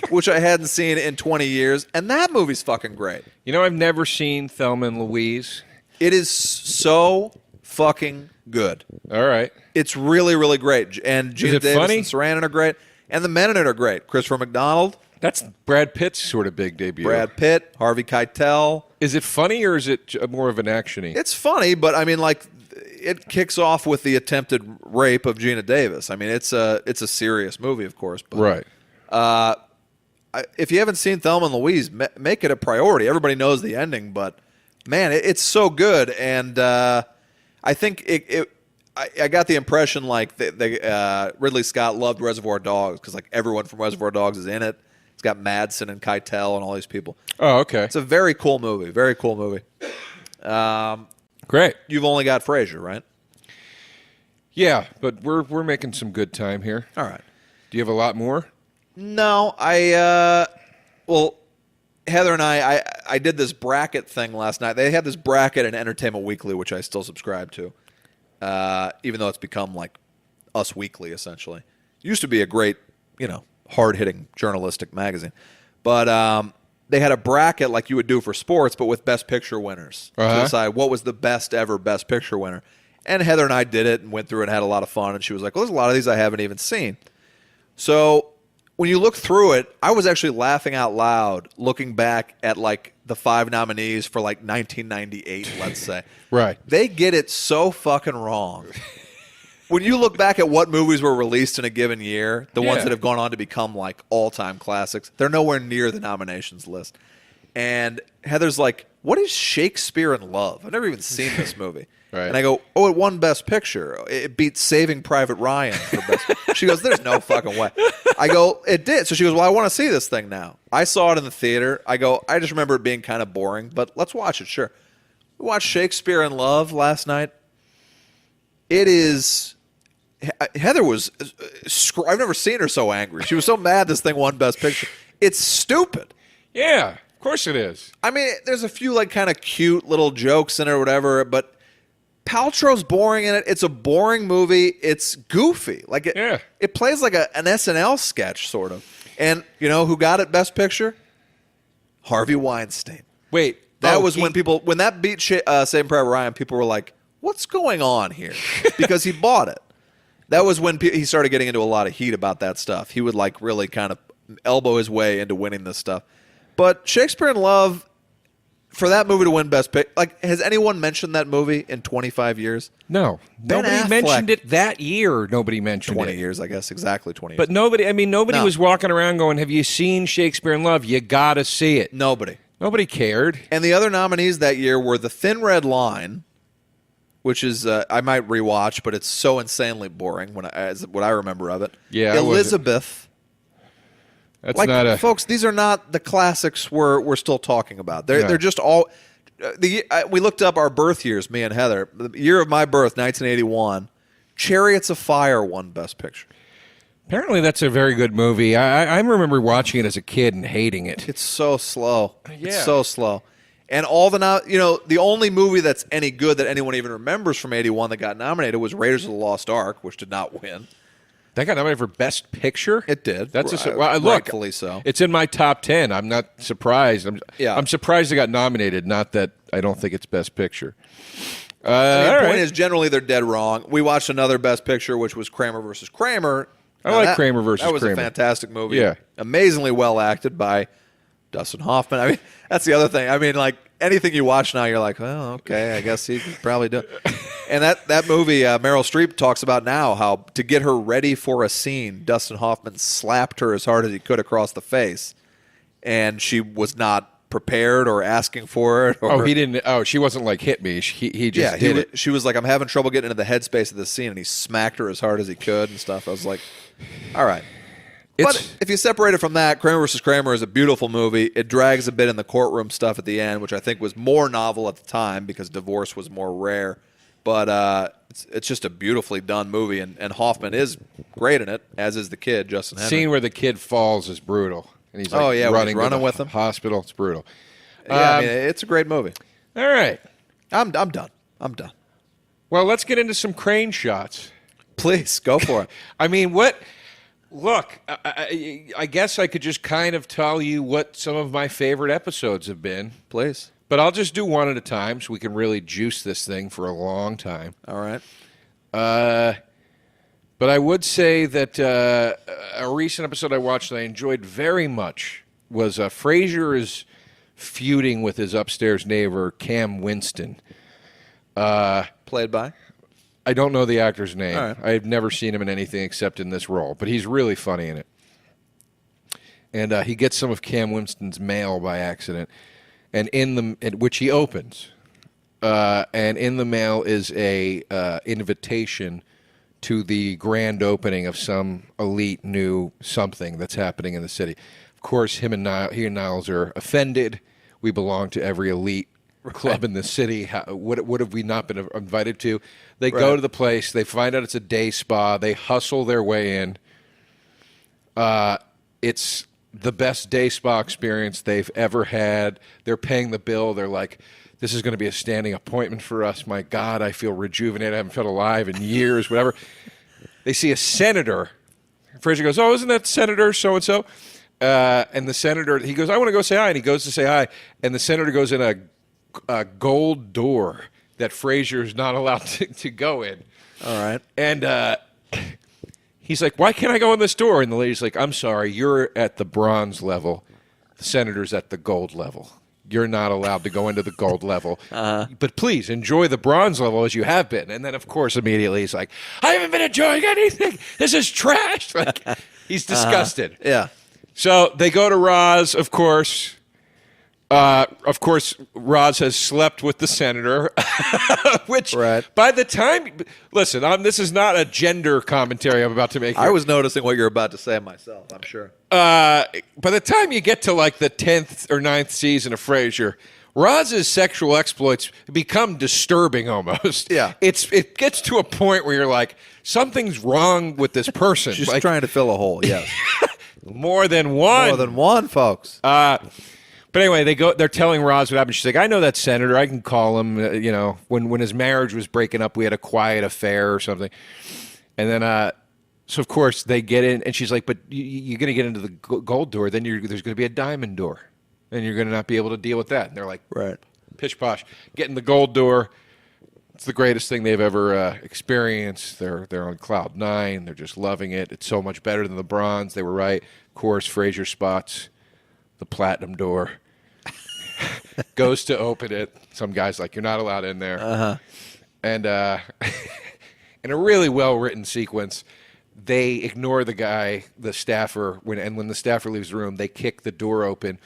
B: which I hadn't seen in 20 years. And that movie's fucking great.
C: I've never seen Thelma and Louise.
B: It is so fucking good.
C: All right.
B: It's really great. And Gina Davis
C: funny?
B: and Sarandon are great. And the men in it are great. Christopher McDonald.
C: That's Brad Pitt's sort of big debut.
B: Brad Pitt, Harvey Keitel.
C: Is it funny or is it more of an action-y?
B: It's funny, but I mean, it kicks off with the attempted rape of Gina Davis. I mean, it's a serious movie, of course. But,
C: right.
B: If you haven't seen Thelma and Louise, make it a priority. Everybody knows the ending, but man, it's so good. And I think I got the impression Ridley Scott loved Reservoir Dogs because everyone from Reservoir Dogs is in it. It's got Madsen and Keitel and all these people.
C: Oh, okay.
B: It's a very cool movie. Very cool movie.
C: Great.
B: You've only got Frasier, right?
C: Yeah, but we're making some good time here.
B: All right.
C: Do you have a lot more?
B: No, well, Heather and I did this bracket thing last night. They had this bracket in Entertainment Weekly, which I still subscribe to, even though it's become like Us Weekly, essentially. It used to be a great, hard-hitting journalistic magazine. But they had a bracket like you would do for sports, but with Best Picture winners to decide what was the best ever Best Picture winner. And Heather and I did it and went through and had a lot of fun. And she was like, well, there's a lot of these I haven't even seen. So when you look through it, I was actually laughing out loud looking back at like the 5 nominees for like 1998, let's say.
C: Right.
B: They get it so fucking wrong. When you look back at what movies were released in a given year, the ones that have gone on to become like all-time classics, they're nowhere near the nominations list. And Heather's like, what is Shakespeare in Love? I've never even seen this movie.
C: Right.
B: And I go, oh, it won Best Picture. It beat Saving Private Ryan for Best She goes, there's no fucking way. I go, it did. So she goes, well, I want to see this thing now. I saw it in the theater. I go, I just remember it being kind of boring, but let's watch it, sure. We watched Shakespeare in Love last night. It is... Heather was... I've never seen her so angry. She was so mad this thing won Best Picture. It's stupid.
C: Yeah, of course it is.
B: I mean, there's a few like kind of cute little jokes in it or whatever, but Paltrow's boring in it. It's a boring movie. It's goofy. Like it plays like an SNL sketch sort of. And you know who got it Best Picture? Harvey Weinstein.
C: Wait,
B: that was when that beat Saving Private Ryan, people were like, "What's going on here?" Because he bought it. That was when he started getting into a lot of heat about that stuff. He would like really kind of elbow his way into winning this stuff. But Shakespeare in Love, for that movie to win Best Picture, like, has anyone mentioned that movie in 25 years?
C: No. Nobody mentioned it that year. Nobody mentioned
B: 20
C: it.
B: 20 years, I guess. Exactly 20 years.
C: But nobody was walking around going, have you seen Shakespeare in Love? You got to see it.
B: Nobody
C: cared.
B: And the other nominees that year were The Thin Red Line, which is, I might rewatch, but it's so insanely boring as what I remember of it.
C: Yeah,
B: Elizabeth.
C: That's
B: like,
C: not
B: folks, these are not the classics we're still talking about. They're just all... we looked up our birth years, me and Heather. The year of my birth, 1981, Chariots of Fire won Best Picture.
C: Apparently that's a very good movie. I remember watching it as a kid and hating it.
B: It's so slow.
C: Yeah.
B: It's so slow. And the only movie that's any good that anyone even remembers from 81 that got nominated was Raiders of the Lost Ark, which did not win.
C: That got nominated for Best Picture?
B: It did.
C: Look,
B: rightfully so.
C: It's in my top 10. I'm not surprised. I'm surprised it got nominated, not that I don't think it's Best Picture.
B: The point is, generally, they're dead wrong. We watched another Best Picture, which was Kramer versus Kramer.
C: I like Kramer versus Kramer.
B: That was a fantastic movie.
C: Yeah.
B: Amazingly well acted by Dustin Hoffman. I mean, that's the other thing. I mean, like, anything you watch now, you're like, well, okay, I guess he could probably do it. And that movie, Meryl Streep talks about now how to get her ready for a scene, Dustin Hoffman slapped her as hard as he could across the face, and she was not prepared or asking for it.
C: He didn't. Oh, she wasn't like, hit me. He just did it.
B: She was like, I'm having trouble getting into the headspace of this scene, and he smacked her as hard as he could and stuff. I was like, all right. But if you separate it from that, Kramer vs. Kramer is a beautiful movie. It drags a bit in the courtroom stuff at the end, which I think was more novel at the time because divorce was more rare. But it's just a beautifully done movie, and Hoffman is great in it, as is the kid, Justin Henry.
C: Scene where the kid falls is brutal. And he's
B: running with him.
C: Hospital. It's brutal.
B: Yeah, I mean, it's a great movie.
C: All right.
B: I'm done.
C: Well, let's get into some crane shots.
B: Please, go for it.
C: I mean, what... Look, I guess I could just kind of tell you what some of my favorite episodes have been.
B: Please.
C: But I'll just do one at a time so we can really juice this thing for a long time.
B: All right.
C: But I would say that a recent episode I watched that I enjoyed very much was Frasier is feuding with his upstairs neighbor, Cam Winston.
B: Played by?
C: I don't know the actor's name.
B: All right.
C: I've never seen him in anything except in this role, but he's really funny in it. And he gets some of Cam Winston's mail by accident, and which he opens. And in the mail is a invitation to the grand opening of some elite new something that's happening in the city. Of course, he and Niles are offended. We belong to every elite club in the city. What have we not been invited to? They go to the place. They find out it's a day spa. They hustle their way in. It's the best day spa experience they've ever had. They're paying the bill. They're like, this is going to be a standing appointment for us. My God, I feel rejuvenated. I haven't felt alive in years, whatever. They see a senator Frasier goes, "Oh, isn't that Senator so-and-so?" And the senator, he goes, "I want to go say hi." And he goes to say hi. And the senator goes in a gold door that Frasier's not allowed to go in.
B: All right.
C: And he's like, "Why can't I go in this door?" And the lady's like, "I'm sorry, you're at the bronze level. The senator's at the gold level. You're not allowed to go into the gold level. But please enjoy the bronze level as you have been." And then, of course, immediately he's like, "I haven't been enjoying anything. This is trash." Like, he's disgusted.
B: Yeah.
C: So they go to Roz, of course. Of course, Roz has slept with the senator, which by the time, listen, this is not a gender commentary I'm about to make here.
B: I was noticing what you're about to say myself, I'm sure.
C: By the time you get to like the 10th or 9th season of Frasier, Roz's sexual exploits become disturbing almost.
B: Yeah.
C: It gets to a point where you're like, something's wrong with this person.
B: She's
C: like,
B: trying to fill a hole, yes.
C: More than one.
B: More than one, folks.
C: But anyway, they're telling Roz what happened. She's like, "I know that senator. I can call him. When his marriage was breaking up, we had a quiet affair or something." And then, so of course they get in, and she's like, "But you're going to get into the gold door. Then there's going to be a diamond door, and you're going to not be able to deal with that." And they're like,
B: "Right,
C: pish posh, get in the gold door." It's the greatest thing they've ever experienced. They're on cloud 9. They're just loving it. It's so much better than the bronze. They were right. Of course, Frasier spots the platinum door. Goes to open it. Some guy's like, "You're not allowed in there." And in a really well-written sequence, they ignore the guy, the staffer, when the staffer leaves the room, they kick the door open,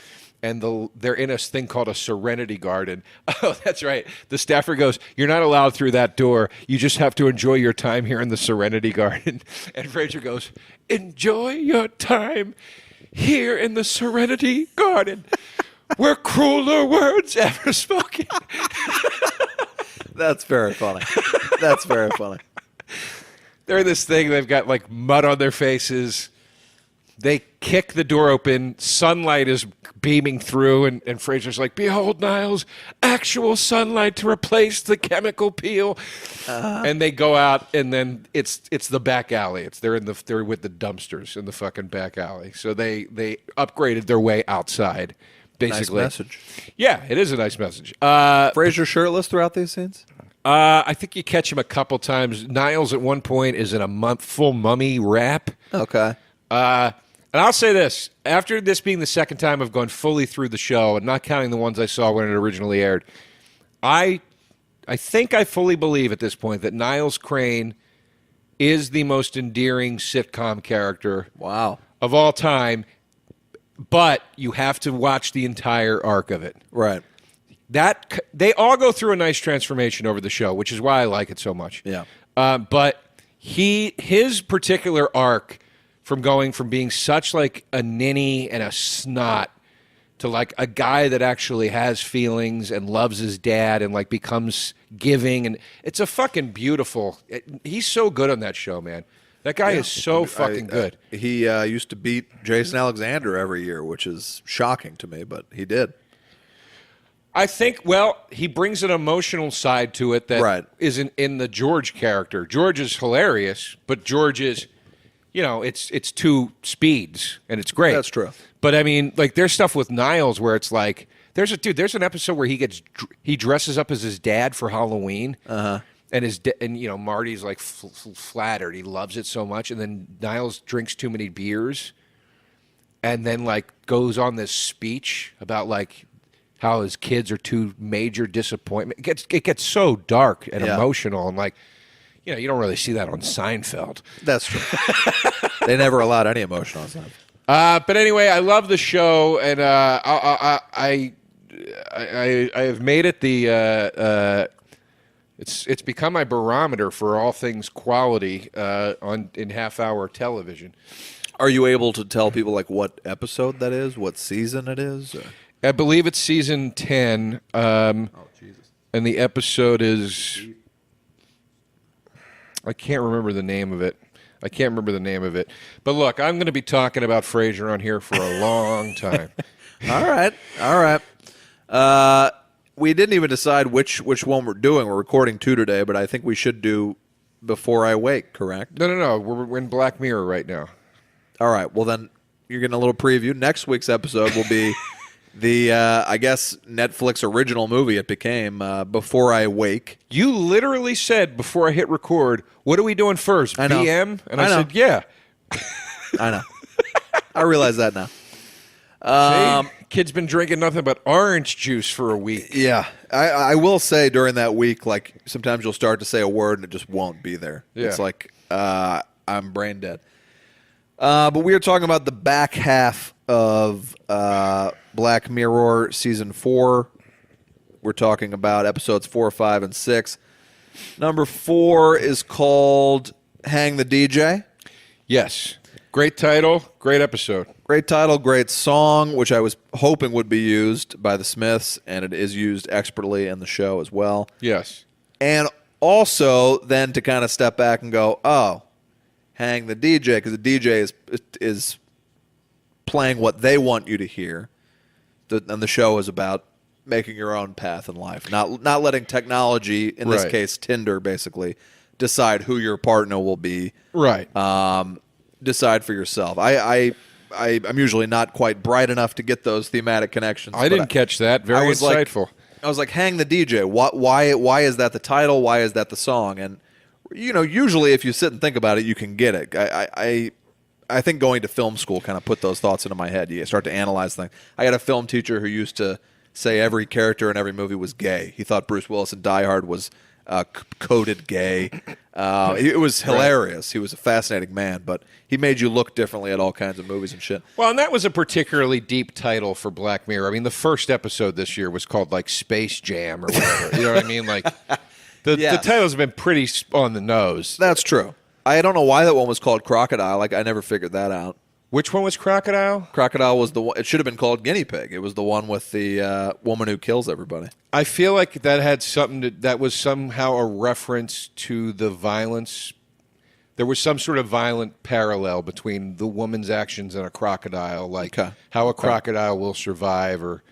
C: and they're in a thing called a Serenity Garden. Oh, that's right. The staffer goes, "You're not allowed through that door. You just have to enjoy your time here in the Serenity Garden." And Frasier goes, "Enjoy your time here in the Serenity Garden, where crueler words ever spoken."
B: That's very funny. That's very funny.
C: They're in this thing. They've got like mud on their faces. They kick the door open. Sunlight is beaming through, and Frasier's like, "Behold, Niles, actual sunlight to replace the chemical peel." And they go out, and then it's the back alley. They're with the dumpsters in the fucking back alley. So they upgraded their way outside. Basically,
B: nice message.
C: Yeah, it is a nice message.
B: Frasier shirtless throughout these scenes?
C: I think you catch him a couple times. Niles at one point is in a full mummy wrap.
B: Okay.
C: And I'll say this. After this being the second time I've gone fully through the show, and not counting the ones I saw when it originally aired, I think I fully believe at this point that Niles Crane is the most endearing sitcom character of all time, but you have to watch the entire arc of it.
B: Right.
C: They all go through a nice transformation over the show, which is why I like it so much.
B: Yeah.
C: But his particular arc, from going from being such like a ninny and a snot to like a guy that actually has feelings and loves his dad and like becomes giving, and it's a fucking beautiful. He's so good on that show, man. That guy is so fucking good.
B: He used to beat Jason Alexander every year, which is shocking to me, but he did.
C: I think, he brings an emotional side to it that isn't in the George character. George is hilarious, but George is, it's two speeds, and it's great.
B: That's true.
C: But, I mean, like, there's stuff with Niles where it's like, there's an episode where he dresses up as his dad for Halloween. Uh-huh. And Marty's like flattered. He loves it so much. And then Niles drinks too many beers and then like goes on this speech about like how his kids are two major disappointment. It gets so dark and emotional, and like, you don't really see that on Seinfeld.
B: That's true. They never allowed any emotion on Seinfeld.
C: But anyway, I love the show, and I have made it the it's become my barometer for all things quality in half-hour television.
B: Are you able to tell people like what episode that is, what season it is? Or?
C: I believe it's season 10.
B: Jesus!
C: And the episode is, I can't remember the name of it. But look, I'm going to be talking about Frasier on here for a long time.
B: All right. We didn't even decide which one we're doing. We're recording 2 today, but I think we should do Before I Wake, correct?
C: No. We're in Black Mirror right now.
B: All right. Well, then you're getting a little preview. Next week's episode will be the, I guess, Netflix original movie it became, Before I Wake.
C: You literally said before I hit record, what are we doing first?
B: I know.
C: BM? And I
B: know.
C: said, yeah.
B: I know. I realize that now.
C: See? Kid's been drinking nothing but orange juice for a week.
B: Yeah. I will say during that week, like, sometimes you'll start to say a word and it just won't be there.
C: Yeah.
B: It's like I'm brain dead. But we are talking about the back half of Black Mirror Season 4. We're talking about episodes 4, 5, and 6. Number 4 is called Hang the DJ.
C: Yes. Great title, great episode.
B: Great title, great song, which I was hoping would be used by the Smiths, and it is used expertly in the show as well.
C: Yes.
B: And also then to kind of step back and go, oh, hang the DJ, because the DJ is playing what they want you to hear. And the show is about making your own path in life, not letting technology, in this case Tinder, basically, decide who your partner will be.
C: Right.
B: Decide for yourself. I'm usually not quite bright enough to get those thematic connections.
C: I didn't catch that. Very insightful.
B: I was like, hang the DJ. Why is that the title? Why is that the song? And, usually if you sit and think about it, you can get it. I think going to film school kind of put those thoughts into my head. You start to analyze things. I had a film teacher who used to say every character in every movie was gay. He thought Bruce Willis in Die Hard was coded gay. It was hilarious. Right. He was a fascinating man, but he made you look differently at all kinds of movies and shit.
C: Well, and that was a particularly deep title for Black Mirror. I mean, the first episode this year was called like Space Jam or whatever. You know what I mean? Like the titles have been pretty on the nose.
B: That's true. I don't know why that one was called Crocodile. Like, I never figured that out.
C: Which one was Crocodile?
B: Crocodile was the one. It should have been called Guinea Pig. It was the one with the woman who kills everybody.
C: I feel like that had something that was somehow a reference to the violence. There was some sort of violent parallel between the woman's actions and a crocodile, like how a crocodile will survive or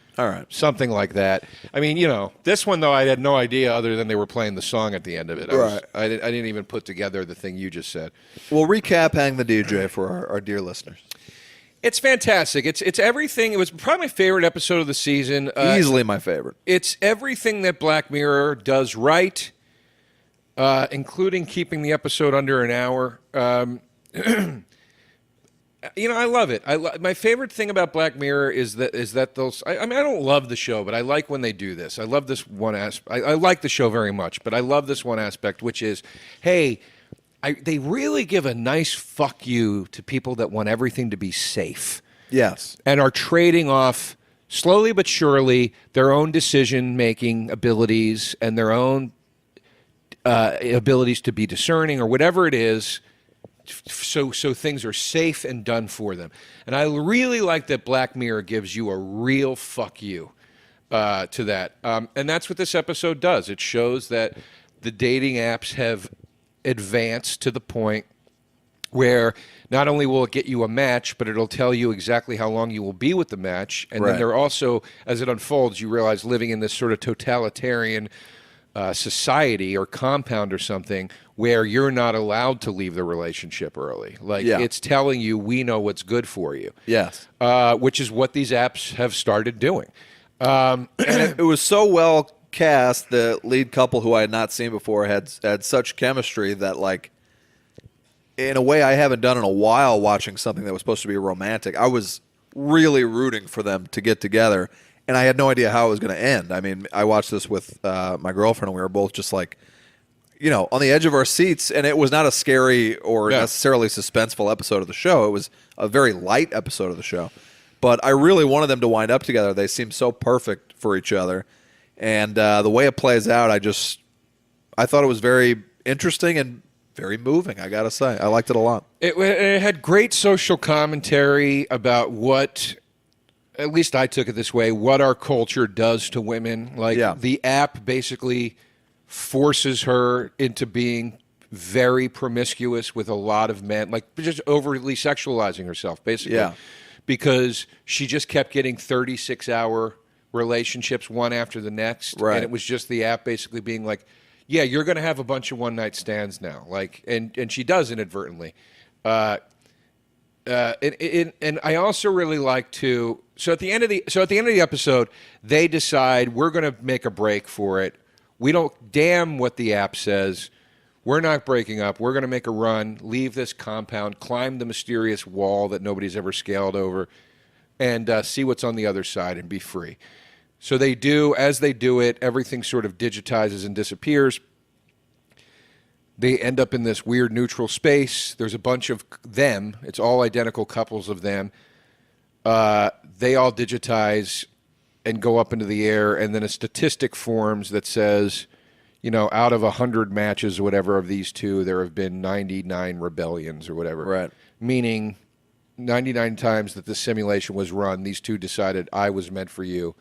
C: something like that. I mean, this one, though, I had no idea other than they were playing the song at the end of it. I didn't even put together the thing you just said.
B: We'll recap Hang the DJ for our dear listeners.
C: It's fantastic. It's everything. It was probably my favorite episode of the season.
B: Easily my favorite.
C: It's everything that Black Mirror does right, including keeping the episode under an hour. I love it. My favorite thing about Black Mirror is that those. I mean, I don't love the show, but I like when they do this. I love this one aspect. I like the show very much, but I love this one aspect, which is, hey. They really give a nice fuck you to people that want everything to be safe.
B: Yes.
C: And are trading off, slowly but surely, their own decision-making abilities and their own abilities to be discerning or whatever it is, so things are safe and done for them. And I really like that Black Mirror gives you a real fuck you to that. And that's what this episode does. It shows that the dating apps have advance to the point where not only will it get you a match, but it'll tell you exactly how long you will be with the match. And then they're also, as it unfolds, you realize living in this sort of totalitarian society or compound or something where you're not allowed to leave the relationship early. Like it's telling you, we know what's good for you.
B: Yes.
C: Which is what these apps have started doing.
B: And it was so well cast. The lead couple, who I had not seen before, had such chemistry that, like, in a way I haven't done in a while, watching something that was supposed to be romantic. I was really rooting for them to get together, and I had no idea how it was going to end. I mean, I watched this with my girlfriend, and we were both just like, on the edge of our seats, and it was not a scary or necessarily suspenseful episode of the show. It was a very light episode of the show, but I really wanted them to wind up together. They seemed so perfect for each other. And the way it plays out, I thought it was very interesting and very moving, I got to say. I liked it a lot.
C: It had great social commentary about what, at least I took it this way, what our culture does to women. Like the app basically forces her into being very promiscuous with a lot of men, like just overly sexualizing herself, basically. Yeah. Because she just kept getting 36-hour relationships one after the next, and it was just the app basically being like, yeah, you're going to have a bunch of one-night stands now, like, and she does inadvertently. And I also really like to. So at the end of the episode, they decide we're going to make a break for it. We don't damn what the app says. We're not breaking up. We're going to make a run, leave this compound, climb the mysterious wall that nobody's ever scaled over, and see what's on the other side and be free. So they do. As they do it, everything sort of digitizes and disappears. They end up in this weird neutral space. There's a bunch of them. It's all identical couples of them. They all digitize and go up into the air, and then a statistic forms that says, out of 100 matches or whatever of these two, there have been 99 rebellions or whatever.
B: Right.
C: Meaning 99 times that the simulation was run, these two decided I was meant for you,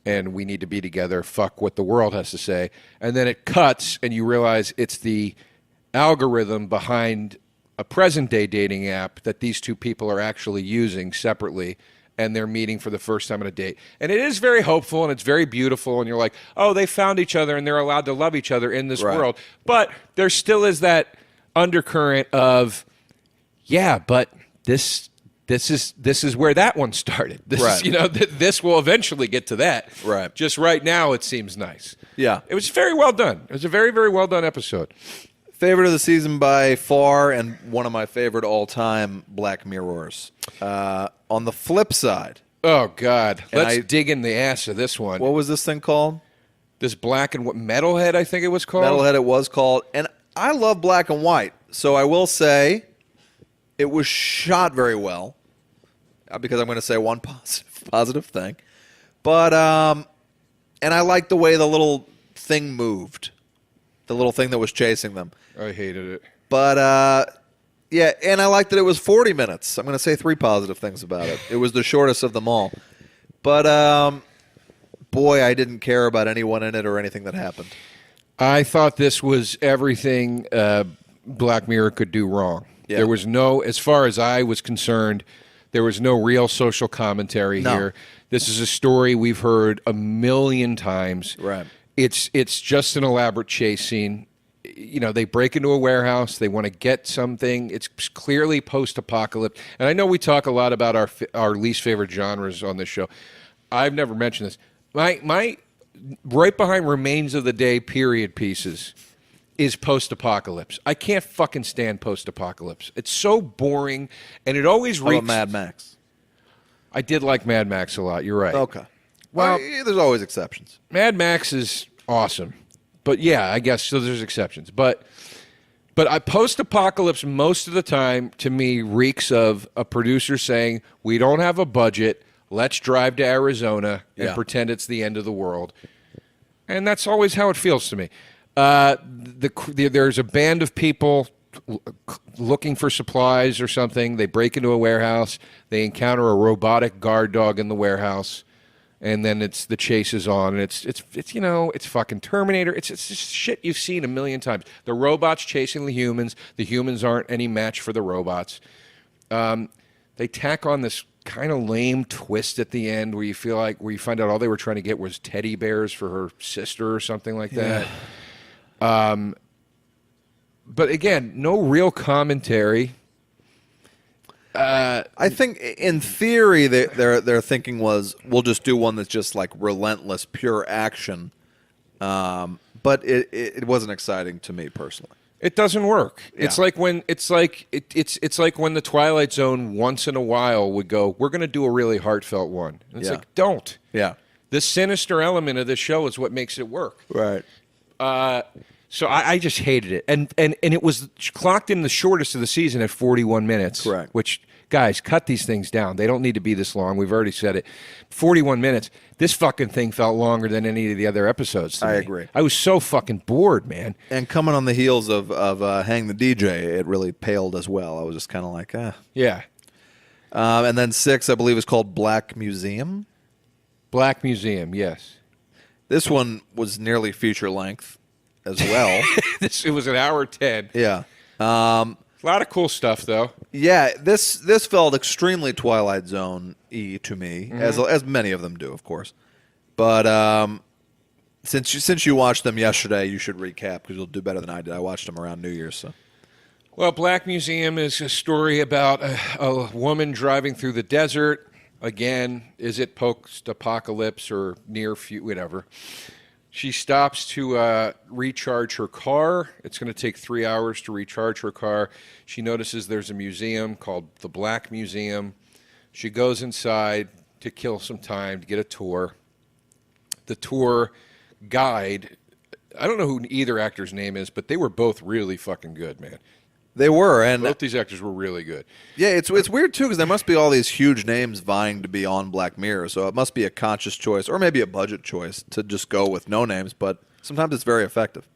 C: and we need to be together. Fuck what the world has to say. And then it cuts, and you realize it's the algorithm behind a present-day dating app that these two people are actually using separately, and they're meeting for the first time on a date. And it is very hopeful, and it's very beautiful, and you're like, oh, they found each other, and they're allowed to love each other in this world. But there still is that undercurrent of, yeah, but this is where that one started. This is, this will eventually get to that.
B: Right.
C: Just right now, it seems nice.
B: Yeah.
C: It was very well done. It was a very, very well done episode.
B: Favorite of the season by far, and one of my favorite all-time Black Mirrors. On the flip side.
C: Oh, God. Let's dig in the ass of this one.
B: What was this thing called?
C: This Black and Metalhead, I think it was called.
B: Metalhead it was called. And I love black and white, so I will say it was shot very well, because I'm going to say one positive thing. But, and I liked the way the little thing moved, the little thing that was chasing them.
C: I hated it.
B: But, yeah, and I liked that it was 40 minutes. I'm going to say 3 positive things about it. It was the shortest of them all. But, boy, I didn't care about anyone in it or anything that happened.
C: I thought this was everything Black Mirror could do wrong. Yeah. There was no, as far as I was concerned, there was no real social commentary here. This is a story we've heard a million times.
B: Right.
C: It's just an elaborate chase scene. They break into a warehouse. They want to get something. It's clearly post-apocalypse. And I know we talk a lot about our least favorite genres on this show. I've never mentioned this. My right behind Remains of the Day period pieces is post-apocalypse. I can't fucking stand post-apocalypse. It's so boring, and it always reeks.
B: How about Mad Max?
C: I did like Mad Max a lot. You're right.
B: Okay. Well, there's always exceptions.
C: Mad Max is awesome. But yeah, I guess so. There's exceptions, but post-apocalypse most of the time to me reeks of a producer saying, "We don't have a budget. Let's drive to Arizona and pretend it's the end of the world," and that's always how it feels to me. There's a band of people looking for supplies or something. They break into a warehouse. They encounter a robotic guard dog in the warehouse. And then the chase is on, and it's fucking Terminator. It's just shit you've seen a million times. The robots chasing the humans. The humans aren't any match for the robots. They tack on this kind of lame twist at the end where you find out all they were trying to get was teddy bears for her sister or something like that. But again, no real commentary.
B: I think in theory their thinking was we'll just do one that's just like relentless, pure action. But it wasn't exciting to me personally.
C: It doesn't work.
B: Yeah.
C: It's like when it's like the Twilight Zone once in a while would go, we're going to do a really heartfelt one. And it's like, don't.
B: Yeah.
C: The sinister element of this show is what makes it work.
B: Right.
C: So I just hated it. And it was clocked in the shortest of the season at 41 minutes.
B: Correct.
C: Which, guys, cut these things down. They don't need to be this long. We've already said it. 41 minutes. This fucking thing felt longer than any of the other episodes to me.
B: I agree.
C: I was so fucking bored, man.
B: And coming on the heels of Hang the DJ, it really paled as well. I was just kind of like,
C: Yeah.
B: And then 6, I believe, is called Black Museum.
C: Black Museum, yes.
B: This one was nearly feature length as well.
C: It was an hour 10.
B: Yeah.
C: A lot of cool stuff, though.
B: Yeah, this felt extremely Twilight Zone-y to me, as many of them do, of course. But since you watched them yesterday, you should recap because you'll do better than I did. I watched them around New Year's. So
C: Well, Black Museum is a story about a woman driving through the desert. Again, is it post-apocalypse or whatever. She stops to recharge her car. It's going to take 3 hours to recharge her car. She notices there's a museum called the Black Museum. She goes inside to kill some time, to get a tour. The tour guide, I don't know who either actor's name is, but they were both really fucking good, man.
B: They were, and
C: both these actors were really good.
B: Yeah, it's weird too because there must be all these huge names vying to be on Black Mirror, so it must be a conscious choice or maybe a budget choice to just go with no names. But sometimes it's very effective.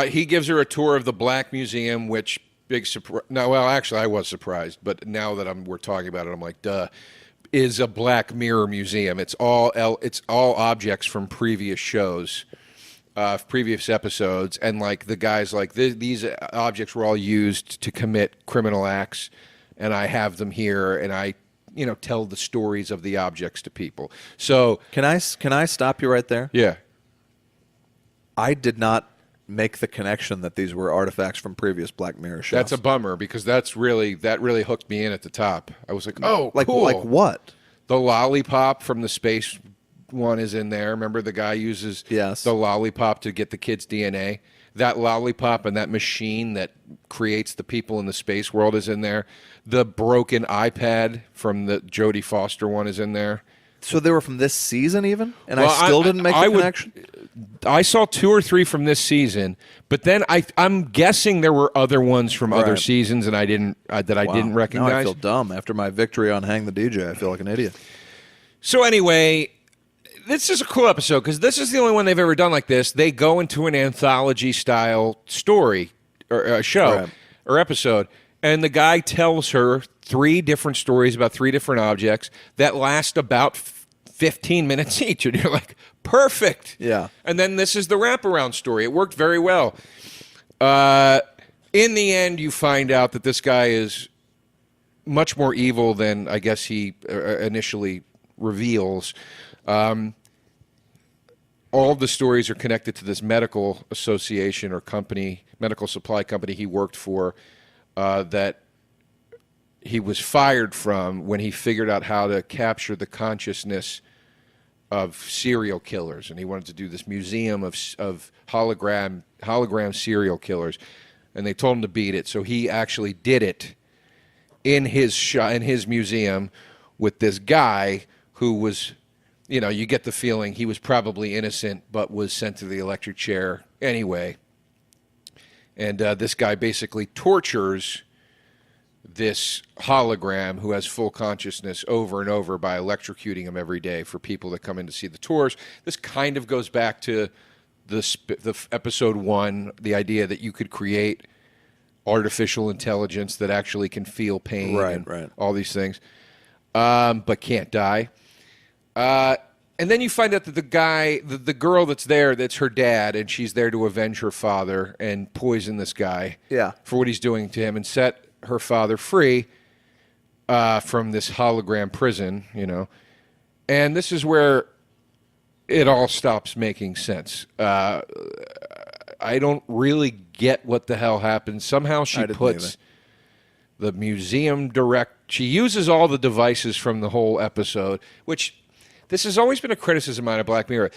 C: He gives her a tour of the Black Museum, which big surprise. No, well, actually, I was surprised, but now that we're talking about it, I'm like, duh. Is a Black Mirror museum. It's all objects from previous shows. Previous episodes, and like the guys like these objects were all used to commit criminal acts, and I have them here, and I tell the stories of the objects to people. So
B: can I stop you right there?
C: Yeah,
B: I did not make the connection that these were artifacts from previous Black Mirror shows.
C: That's a bummer because that really hooked me in at the top. I was like, oh,
B: like
C: cool.
B: Like what?
C: The lollipop from the space one is in there. Remember the guy uses the lollipop to get the kid's DNA? That lollipop and that machine that creates the people in the space world is in there. The broken iPad from the Jodie Foster one is in there.
B: So they were from this season even? And well, I still didn't make the connection?
C: I saw 2 or 3 from this season, but then I'm guessing there were other ones from other seasons and I didn't recognize.
B: Now I feel dumb. After my victory on Hang the DJ, I feel like an idiot.
C: So anyway, this is a cool episode because this is the only one they've ever done like this. They go into an anthology-style story or show or episode, and the guy tells her 3 different stories about 3 different objects that last about 15 minutes each. And you're like, perfect.
B: Yeah.
C: And then this is the wraparound story. It worked very well. In the end, you find out that this guy is much more evil than I guess he initially reveals. All of the stories are connected to this medical association or company, medical supply company he worked for, that he was fired from when he figured out how to capture the consciousness of serial killers, and he wanted to do this museum of hologram serial killers, and they told him to beat it, so he actually did it in his museum with this guy who was, you get the feeling he was probably innocent, but was sent to the electric chair anyway. And this guy basically tortures this hologram who has full consciousness over and over by electrocuting him every day for people that come in to see the tours. This kind of goes back to the episode 1, the idea that you could create artificial intelligence that actually can feel pain and all these things, but can't die. And then you find out that the girl that's there, that's her dad, and she's there to avenge her father and poison this guy for what he's doing to him and set her father free from this hologram prison, And this is where it all stops making sense. I don't really get what the hell happened. Somehow she puts the museum she uses all the devices from the whole episode, which this has always been a criticism on a Black Mirror.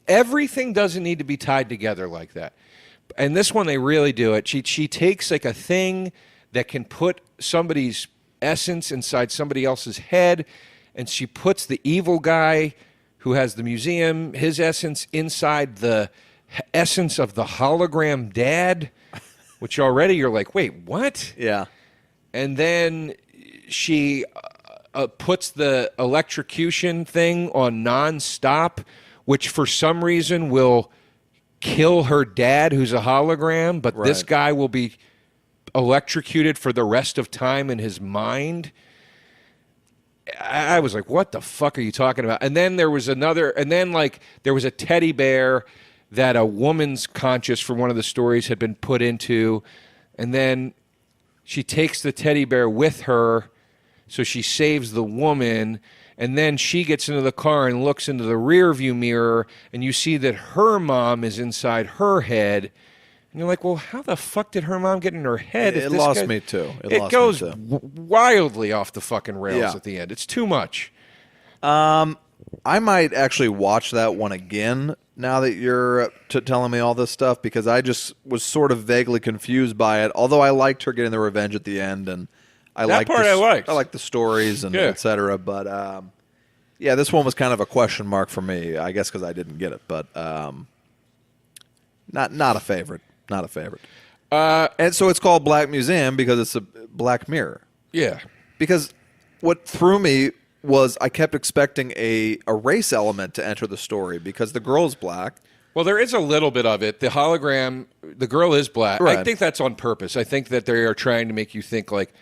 C: Everything doesn't need to be tied together like that. And this one, they really do it. She takes like a thing that can put somebody's essence inside somebody else's head, and she puts the evil guy who has the museum, his essence, inside the essence of the hologram dad, which already you're like, wait, what?
B: Yeah.
C: And then she puts the electrocution thing on nonstop, which for some reason will kill her dad, who's a hologram, but this guy will be electrocuted for the rest of time in his mind. I was like, what the fuck are you talking about? And then there was there was a teddy bear that a woman's conscious from one of the stories had been put into, and then she takes the teddy bear with her, so she saves the woman, and then she gets into the car and looks into the rear view mirror, and you see that her mom is inside her head, And you're like, well, how the fuck did her mom get in her head?
B: It lost me too.
C: It goes wildly off the fucking rails at the end. It's too much.
B: I might actually watch that one again now that you're telling me all this stuff, because I just was sort of vaguely confused by it. Although I liked her getting the revenge at the end, and I liked the stories and et cetera. But this one was kind of a question mark for me, I guess, because I didn't get it. But not a favorite. Not a favorite. And so it's called Black Museum because it's a Black Mirror.
C: Yeah.
B: Because what threw me was I kept expecting a race element to enter the story because the girl's black.
C: Well, there is a little bit of it. The hologram, the girl is black. Right. I think that's on purpose. I think that they are trying to make you think like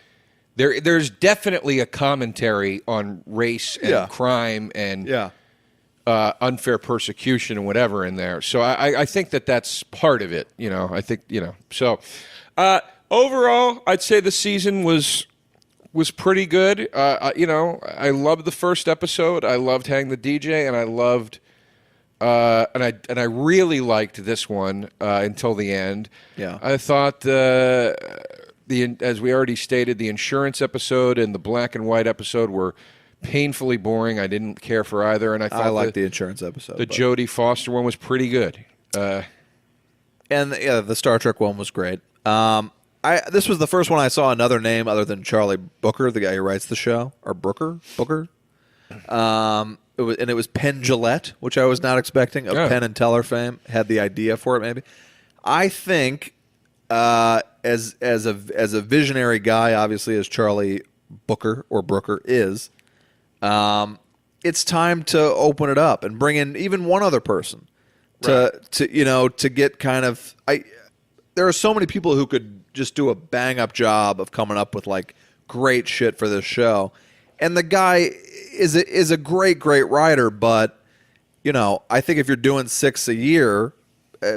C: there's definitely a commentary on race and crime and unfair persecution and whatever in there. So I think that that's part of it. I think, So overall, I'd say the season was pretty good. I loved the first episode. I loved Hang the DJ, and I loved and I really liked this one until the end. Yeah, I thought as we already stated, the insurance episode and the black and white episode were painfully boring. I didn't care for either, and I liked
B: the insurance episode.
C: The Jodie Foster one was pretty good,
B: and the Star Trek one was great. This was the first one I saw another name other than Charlie Booker, the guy who writes the show, or Booker. It was Penn Jillette, which I was not expecting, of Penn and Teller fame. Had the idea for it, maybe. I think as a visionary guy, obviously as Charlie Booker or Brooker is, it's time to open it up and bring in even one other person to get kind of. There are so many people who could just do a bang-up job of coming up with like great shit for this show, and the guy is a great writer. But I think if you're doing 6 a year,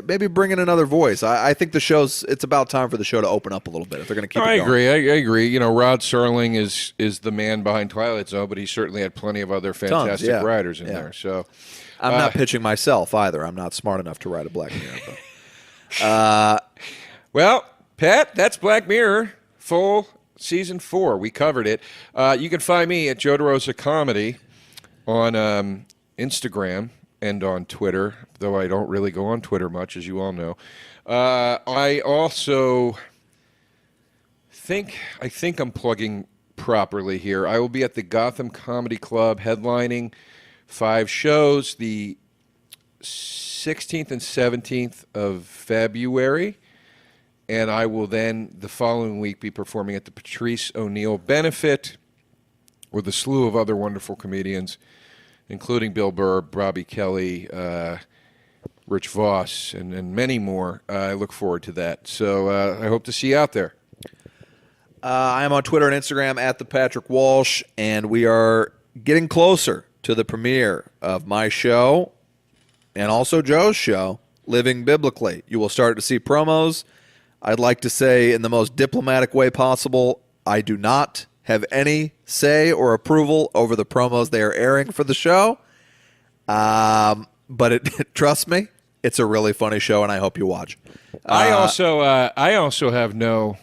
B: maybe bring in another voice. I think it's about time for the show to open up a little bit if they're going to keep it going.
C: I agree. Rod Serling is the man behind Twilight Zone, but he certainly had plenty of other fantastic writers in there. So
B: I'm not pitching myself either. I'm not smart enough to write a Black Mirror. But.
C: Well, Pat, that's Black Mirror, full season 4. We covered it. You can find me at Joe DeRosa Comedy on Instagram and on Twitter, though I don't really go on Twitter much, as you all know. I also think I'm plugging properly here. I will be at the Gotham Comedy Club headlining 5 shows the 16th and 17th of February. And I will then, the following week, be performing at the Patrice O'Neill Benefit with a slew of other wonderful comedians, including Bill Burr, Robbie Kelly, Rich Voss, and many more. I look forward to that. So I hope to see you out there.
B: I am on Twitter and Instagram at the Patrick Walsh, and we are getting closer to the premiere of my show and also Joe's show, Living Biblically. You will start to see promos. I'd like to say in the most diplomatic way possible, I do not have any say or approval over the promos they are airing for the show. But trust me, it's a really funny show, and I hope you watch.
C: I also have no,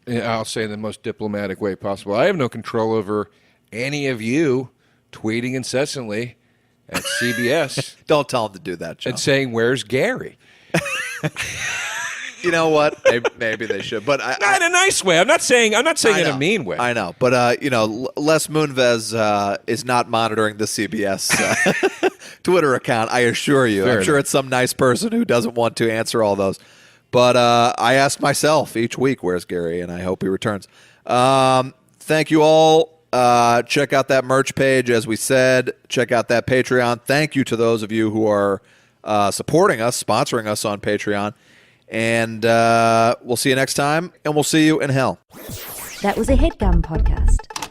C: I'll say in the most diplomatic way possible, I have no control over any of you tweeting incessantly at CBS.
B: Don't tell them to do that, Joe.
C: And saying, where's Gary?
B: You know what? Maybe they should, but
C: not in a nice way. I'm not saying in a mean way.
B: I know, but Les Moonves is not monitoring the CBS Twitter account. I assure you. I'm sure it's some nice person who doesn't want to answer all those. But I ask myself each week, "Where's Gary?" and I hope he returns. Thank you all. Check out that merch page, as we said. Check out that Patreon. Thank you to those of you who are supporting us, sponsoring us on Patreon. And we'll see you next time, and we'll see you in hell.
A: That was a HeadGum podcast.